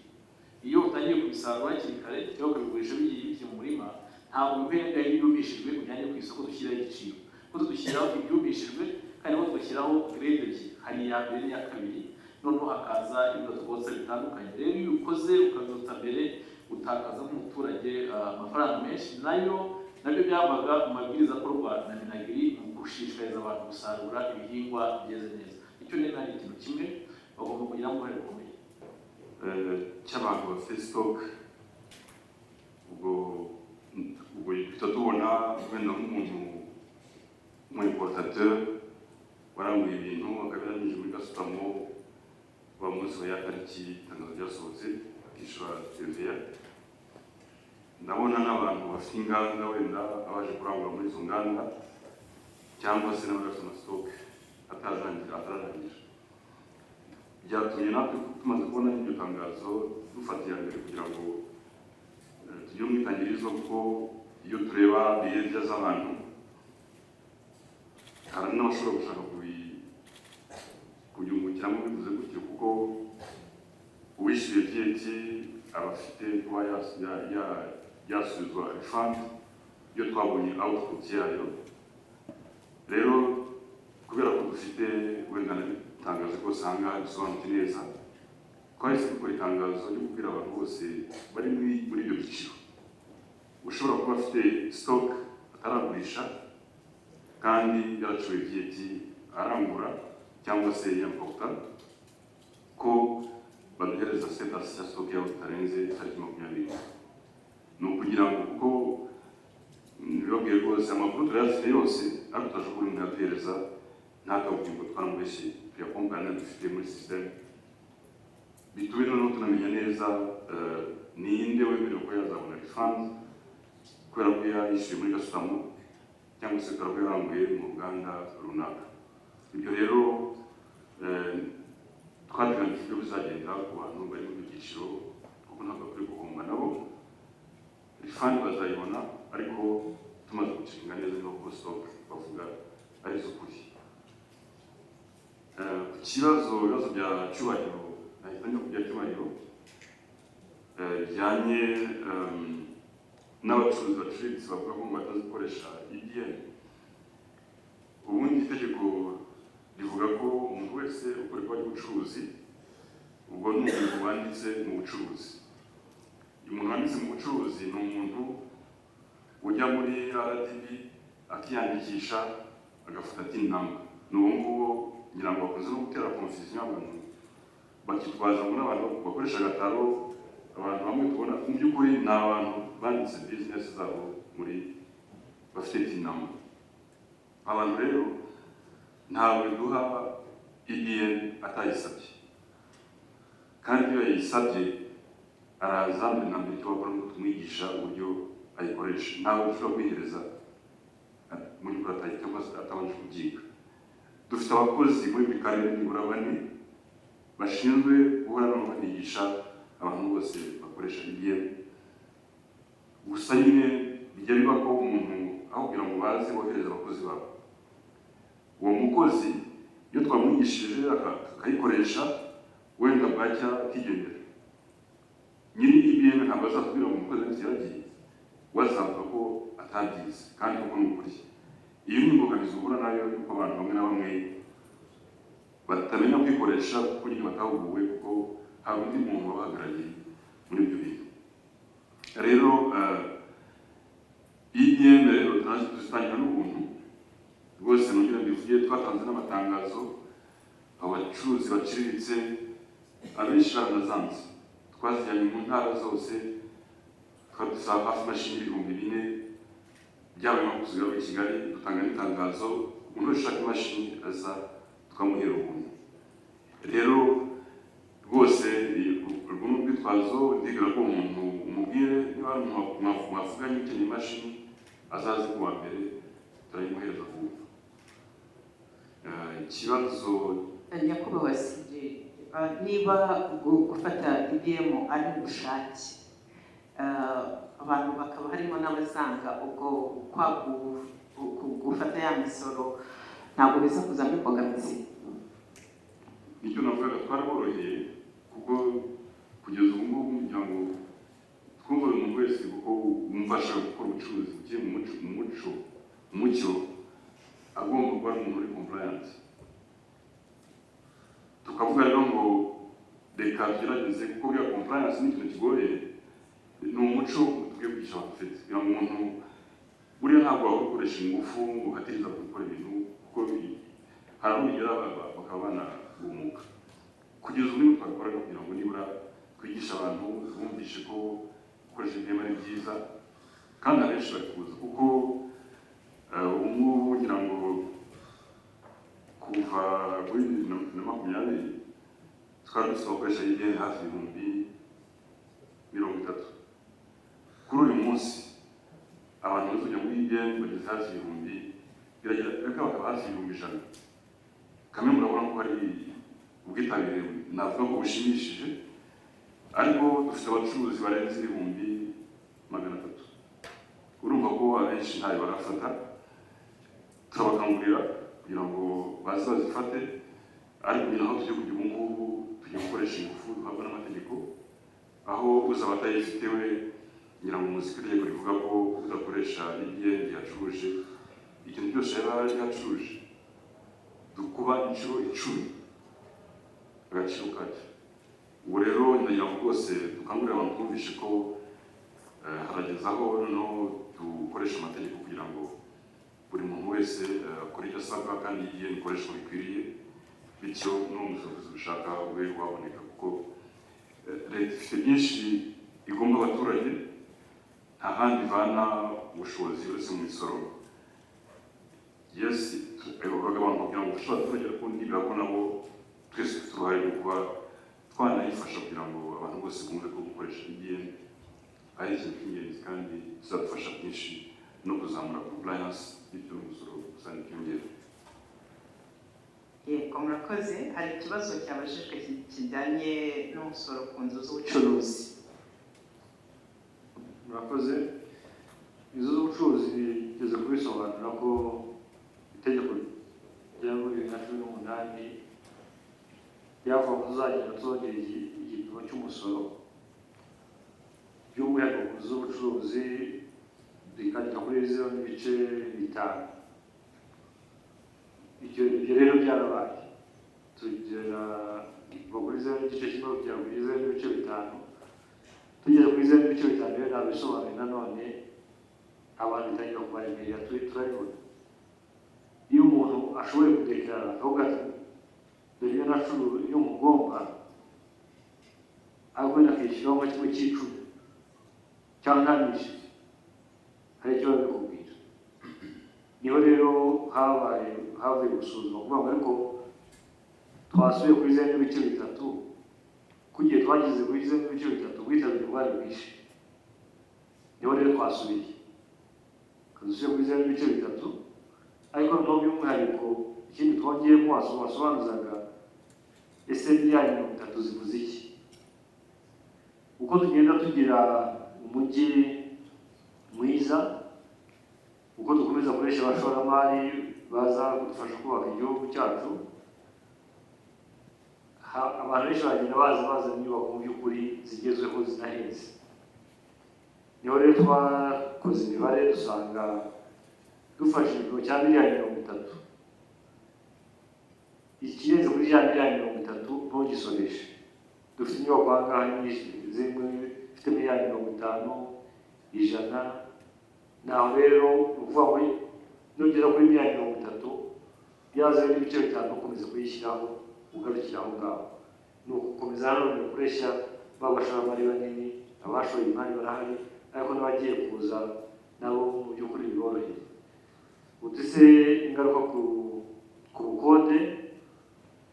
Iyo utangiye kubisarura hakiri kare cyangwa ukabigurisha bigiye mu murima, ntabwo bikwiriye yumishijwe ujyanye ku isoko dushyiraho igiciro, kuko dushyiraho ibyumishijwe kandi bo tugashyiraho grade ebyiri, hari iya mbere n'iya kabiri, noneho hakaza ibibazo rwose bitandukanye. Rero iyo ukoze ukabyota mbere utakaza nk'umuturage amafaranga menshi. Nabyo byavaga mu mabwiriza akorwa na minagiri mu gushishikariza abantu gusarura ibihingwa byeze neza. Icyo ni ikintu kimwe bagomba kugira ngo uruhare rukomeye cy'abantu bafite stock. Ubwo duhita tubona wenda nk'umuntu importateur waranguye ibintu akaba yaranyuze muri gasutamo wa munsi wa ya tariki itangazo ryasohotse akishyura TVA. Ndabona n'abantu bafite inganda wenda abaje kurangura muri izo nganda cyangwa se n'abafite amastock atararangira. Byatumye natwe tumaze kubona iryo tangazo dufatiye mbere kugira ngo tujye mu itangirizo, kuko iyo tureba behavior z'abantu hari n'abashobora gushaka kubyungukiramo bivuze gutyo, kuko uwishyuye VAT aba afite kuba yasubizwa refund iyo twabonye output yayo. Rero kubera ko dufite wenda itangazo rwose aha ngaha risobanutse neza, twahise dukora itangazo ryo kubwira abantu bose bari muri ibyo byiciro ushobora kuba afite stock ataragurisha kandi yaracuye VAT arangura cyangwa se yamporta, ko baduhereza status ya stock yawe itarenze tariki 20. Ni ukugira ngo kuko nibabwiye rwose amakuru turayafite yose, ariko tutashobora umuntu yaduhereza ntakavuga ngo twaramubeshye tuyakompana dufite muri system, bitume noneho tunamenya neza ninde wemerewe ko yazabona refund kubera ko yishyuye muri gasutamo cyangwa se kubera ko yaranguye mu ruganda runaka. Ibyo rero twateganyije ibyo bizagenda ku bantu bari mu byiciro, kuko ntabwo bakwiye guhomba nabo. Refund bazayibona ariko tumaze gukinga neza no stock bavuga ari z'ukuri. Ku ibibazo bya cyubahiro nahita njya ku bya cyubahiro bijyanye n'abacuruzi baciriritse bavuga ko batazikoresha EBN. Ubundi itegeko rivuga ko umuntu wese ukora ibikorwa by'ubucuruzi, ubwo ni umuntu wanditse mu bucuruzi. Umuntu wanditse mu bucuruzi ni umuntu ujya muri RDB akiyandikisha agafata TIN number. Ni uwo nguwo ngira ngo bakunze no gutera confusion abantu bakitwaza ngo n'abantu bakoresha agataro. Abantu bamwe tubona mu by'ukuri ni abantu banditse business zabo muri bafite TIN number. Abantu rero ntawe duha EBN atayisabye, kandi iyo yayisabye araza mbere na mbere tubakora ngo tumwigisha uburyo ayikoresha. Ntawe dushobora kwihereza muri kuratayi cyangwa se atabanje kubyiga. Dufite abakozi muri buri karere nibura 4 bashinzwe guhora no banigisha abantu bose bakoresha EBN. Gusa nyine bijya biba ko umuntu aho kugira ngo baze bohereza abakozi babo, uwo mukozi iyo twamwigishije akayikoresha wenda bwacya akigendera, nyiri EBN ntabwo azatubwira ngo umukozi wese yaragiye, wazavuga ko atabyize kandi kuko ni ukuri. Iyo ni imbogamizi uhura nayo yuko abantu bamwe na bamwe batamenya kwikoresha kuko nyine batahuguwe, kuko hari undi muntu wabahagarariye muri ibyo bintu. Rero EBN rero tuzitangira n'ubuntu rwose. Nongera mbivuge, twatanze n'amatangazo abacuruzi baciriritse abenshi baranazanze, twazijyanye mu ntara zose, twadusaba hafi imashini 4,000 byabaye no kuziga muri Kigali. Dutanga n'itangazo, umuntu wese ushaka imashini aza tukamuhera ubuntu. Rero rwose urwo ni urwitwazo. Ndigira ko umuntu umubwire niba ari mwavuganye ukeneye imashini azaze kuwa mbere turayimuhereza vuba. Ikibazo nyakubahwa Sidi, niba gufata EBM ari ubushake, abantu bakaba harimo n'abasanga ubwo gufata ya misoro ntabwo biza kuzamo imbogamizi. nicyo navugaga twaraboroheye, kuko kugeza ubu ngubu kugira ngo twumve umuntu wese kuko wumva ashaka gukora ubucuruzi bugiye mu mucyo agomba kuba ari umuntu uri compliant. Tukavuga rero ngo reka tugerageze, kuko bya compliance ni ikintu kigoye, ni umuco tugiye kwigisha abantu ufite kugira ngo umuntu buriya ntabwo waba ukoresha ingufu uhatiriza gukora ibintu, kuko hari aho bigera bakaba banagumuka. Kugeza ubu twabikoraga kugira ngo nibura twigisha abantu bumvishe ko gukoresha EBN ari byiza, kandi abenshi bakuza, kuko ubu ngubu ngira ngo kuva kuri 2020 twari dusaba gukoresha EBN hafi 30,000. Kuri uyu munsi abantu bazajya muri EBN bageze hafi 1,000, biragera bakaba hafi 100,000. Kamwe murabona ko hari ubwitabire navuga ko bushimishije, ariko dufite abacuruzi barenze 300,000. Urumva ko abenshi ntayo barafata. Turabakangurira kugira ngo baze bazifate, ariko nyine aho tugiye kujya ubu ngubu tugiye gukoresha ingufu duhabwa n'amategeko, aho uzaba atayifite we ngira ngo muzi ko itegeko rivuga ko udakoresha ibiyenge yacuruje ikintu cyose yaba yacuruje dukuba inshuro 10 agaciro kacyo. Ubu rero ndagira ngo rwose dukangurira abantu twumvishe ko harageze aho noneho dukoresha amategeko kugira ngo buri muntu wese akore icyo asabwa kandi igihe ikoreshwa bikwiriye, bityo n'umusozi ushaka ube waboneka, kuko leta ifite byinshi igomba abaturage, nta handi ivana ubushobozi uretse mu misoro. Yes, abantu kugira ngo ufashe abaturage kundi birako nabo twese dufite uruhare rwo kuba twanayifasha kugira ngo abantu bose bumve ko gukoresha IBM ari ikintu cy'ingenzi kandi kizadufasha byinshi no kuzamura compliance y'ibyo umusoro usanga cyongera. Yego, murakoze. Hari ikibazo cyabajijwe kijyanye n'umusoro ku nzu z'ubucuruzi. Murakoze. Inzu z'ubucuruzi bigeze kubisobanura ko itegeko rya 2018 ryavuga ko tuzagenda twongera igipimo cy'umusoro by'umwihariko ku nzu z'ubucuruzi rikagera kuri 0.5. Ibyo rero byarabaye, tugera kuri 0.1 kugera kuri 0.5. Tugeze kuri 0.5 rero nabisobanuye nanone abantu bitangira kubaremerera turabibona. Iyo umuntu ashoboye kudekarara akavuga ati dore iyo nacuru iyo mugomba ahubwo nakishyuraho nka kimwe cy'icumi cyangwa ntanishyuye, hari icyo babikubwira. Niho rero havuye gusuzuma kuvuga ngo ariko twasubiye kuri 0.3, kugiye twageze kuri 0.3 ubwitabire bwari bwinshi. Niho rero twasubiye kuri 0.3, ariko no by'umwihariko ikindi twongeyemo wasobanuzaga ese miliyari 30 zivuze iki. Uko tugenda tugira umujyi mwiza, uko dukomeza gukoresha abashoramari baza kudufasha kubaka igihugu cyacu, abantu benshi bagenda bazana inyubako mu by'ukuri zigezweho zinahenze. Niho rero twakoze imibare dusanga dufashe igipimo cya miliyari 30, ikirenze kuri ya miliyari 30 ntugisoreshe. Dufite inyubako ahangaha nyinshi zimwe zifite miliyari 50, 100. Naho rero uvuga ngo nugera kuri miliyari 30 yaza n'ibice bitanu ukomeza kuyishyiraho ugarukira aho ngaho. Ni ukukomeza nanone gukoresha babashoramari banini, abashoye imari barahari, ariko n'abagiye kuza nabo mu by'ukuri biboroheye. Utise ingaruka ku bukode,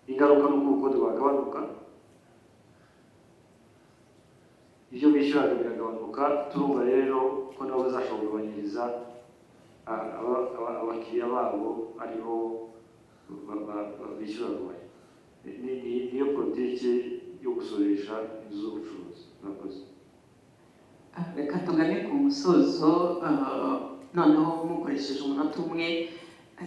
ingaruka n'uko ubukode bwagabanuka, ibyo bishyuraga biragabanuka. Turumva rero ko nabo bazashobora kugabanyiriza abakiriya babo ariho bishyura rubaya. Niyo politiki yo gusoresha inzu z'ubucuruzi. Murakoze. Reka tugane ku musozo, noneho mukoresheje umunota umwe,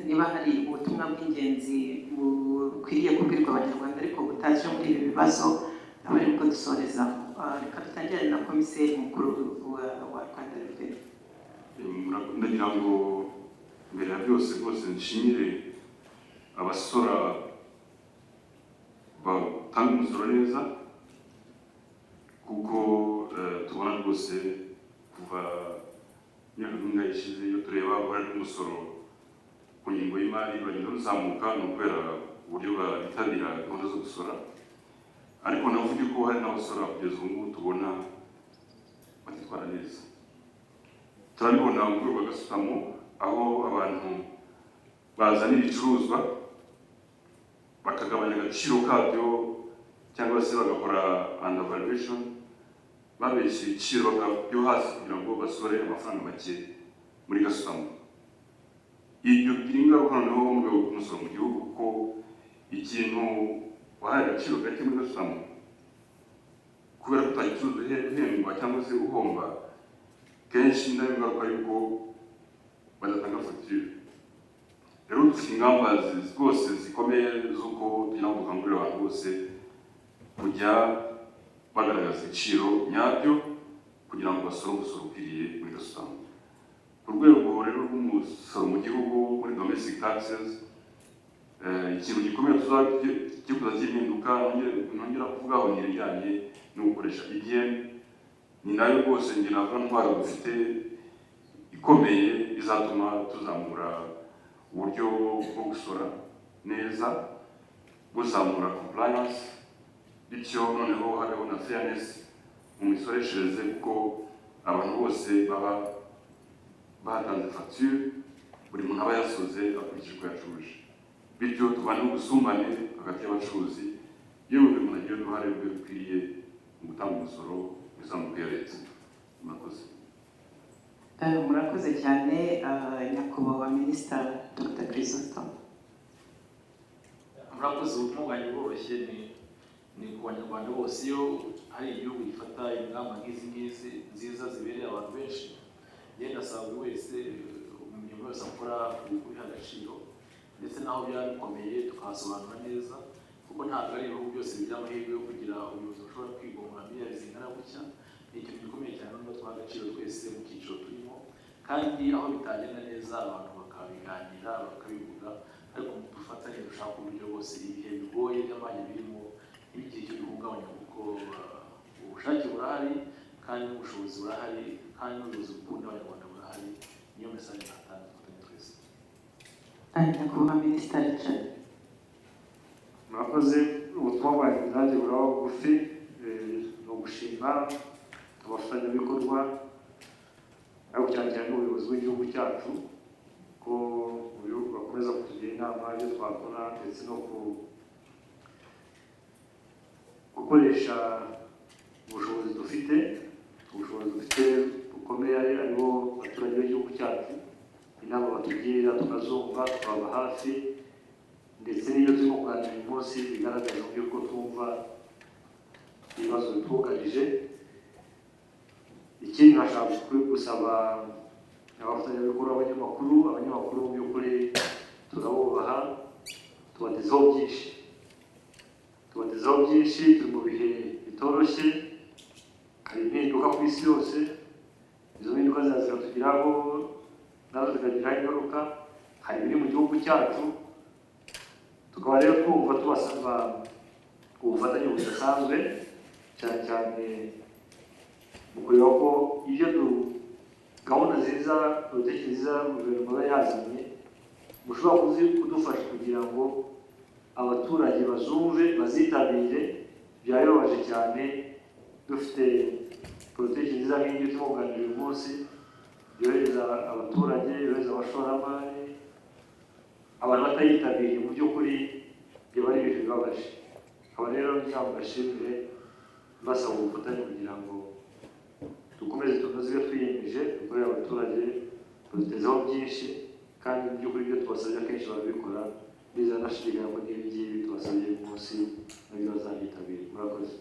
niba hari ubutumwa bw'ingenzi bukwiriye kubwirwa abanyarwanda ariko butaje muri ibi bibazo, aba ari bwo dusorezaho. Reka dutangire na komiseri mukuru wa Rwanda Revenue. Ndagira ngo mbere ya byose rwose nshimire abasora batanga umusoro neza, kuko tubona rwose kuva imyaka ishize iyo tureba uruhare rw'umusoro ku ngingo y'imari bagenda ruzamuka, ni ukubera uburyo bitabira gahunda zo gusora. Ariko navuga ko hari n'abasora kugeza ubu ngubu tubona batitwara neza. Turabibona mu rwego rwa gasutamo, aho abantu bazana ibicuruzwa bakagabanya agaciro kabyo cyangwa se bagakora undervaluation, babeshya ibiciro byo hasi kugira ngo basore amafaranga make muri gasutamo. Ibyo bigira ingaruka noneho mu rwego rw'umusoro mu gihugu, kuko ikintu wahaye agaciro gake muri gasutamo, kubera ko utagicuruza uhembwa cyangwa se uhomba, kenshi nayo ngaruka yuko badatanga fagitire. Rero dufite ingamba rwose zikomeye z'uko tugira ngo dukangurire abantu bose kujya bagaragaza ibiciro nyabyo kugira ngo basore umusoro ukwiriye muri gasutamo. Ku rwego rero rw'umusoro mu gihugu muri domestic taxes, ikintu gikomeye tuzagikuza cy'impinduka nongera kuvugaho ni ibijyanye no gukoresha IBM. Ni nayo rwose ngira navuga ntwara dufite ikomeye izatuma tuzamura uburyo bwo gusora neza, guzamura compliance, bityo noneho hariho na fairness mu misoreshereze, kuko abantu bose baba batanze facture, buri muntu aba yasoze akurikije uko yacuruje, bityo tubane ubusumbane hagati y'abacuruzi, yewe buri muntu agira uruhare rwe rukwiriye mu gutanga umusoro w'izamuka ya leta. Murakoze. Murakoze cyane nyakubahwa Minisita Dr. Chrysostome. Murakoze. Ubutumwa bwanjye bworoshye ni ku banyarwanda bose, iyo hari igihugu gifata ingamba nk'izi nziza zibereye abantu benshi, ngenda asaba buri wese umuntu wese akora kubiha agaciro, ndetse n'aho byaba bikomeye tukahasobanura neza, kuko ntabwo ari ibihugu byose bigira amahirwe yo kugira ubuyobozi bushobora kwigomwa miliyari zingana gutya. Ni ikintu gikomeye cyane n'ubwo twaha agaciro twese mu cyiciro turimo, kandi aho bitagenda neza abantu bakabiganira bakabivuga, ariko dufatanye dushaka uburyo bwose ibihe bigoye by'amanya birimo ntibigire icyo bihungabanya, kuko ubushake burahari kandi n'ubushobozi burahari kandi n'ubuyobozi bukunda abanyarwanda burahari. Niyo mesaje natanga dufatanye twese. Nyakubahwa Minisita Richard. Murakoze. Ubutumwa bwanjye nanjye buraba bugufi, ni ugushima abafatanyabikorwa, ariko cyane cyane n'ubuyobozi bw'igihugu cyacu, ko bakomeza kutugira inama y'ibyo twakora, ndetse no gukoresha ubushobozi dufite bukomeye aribo abaturage b'igihugu cyacu. Inama batugira tukazumva, tukaba hafi, ndetse n'iyo turimo kuganira uyu munsi bigaragaza ko twumva ibibazo bitwugarije. Ikindi nashaka gusaba abafatanyabikorwa, abanyamakuru mu by'ukuri turabubaha, tubatezeho byinshi, turi mu bihe bitoroshye, hari impinduka ku isi yose, izo mpinduka ziratugeraho nazo zikagiraho ingaruka, hari ibiri mu gihugu cyacu, tukaba rero twumva tubasaba ubufatanye budasanzwe, cyane cyane mu kureba ko iyo gahunda nziza, politiki nziza guverinoma yazanye, mushobora kudufasha kugira ngo abaturage bazumve, bazitabire. Byari bibabaje cyane dufite politiki nziza nk'iyi turimo kuganira uyu munsi, yohereza abaturage, yohereza abashoramari, abantu batayitabiriye, mu by'ukuri biba ari ibintu bibabaje. Aba rero ntabwo bashimire, basaba ubufatanye kugira ngo dukomeze tunoze ibyo twiyemeje, dukorere abaturage, badutezeho byinshi, kandi mu by'ukuri ibyo tubasabye akenshi barabikora, bizanashidikanya ko n'ibi ngibi tubasabye uyu munsi nabyo bazabyitabira. Murakoze.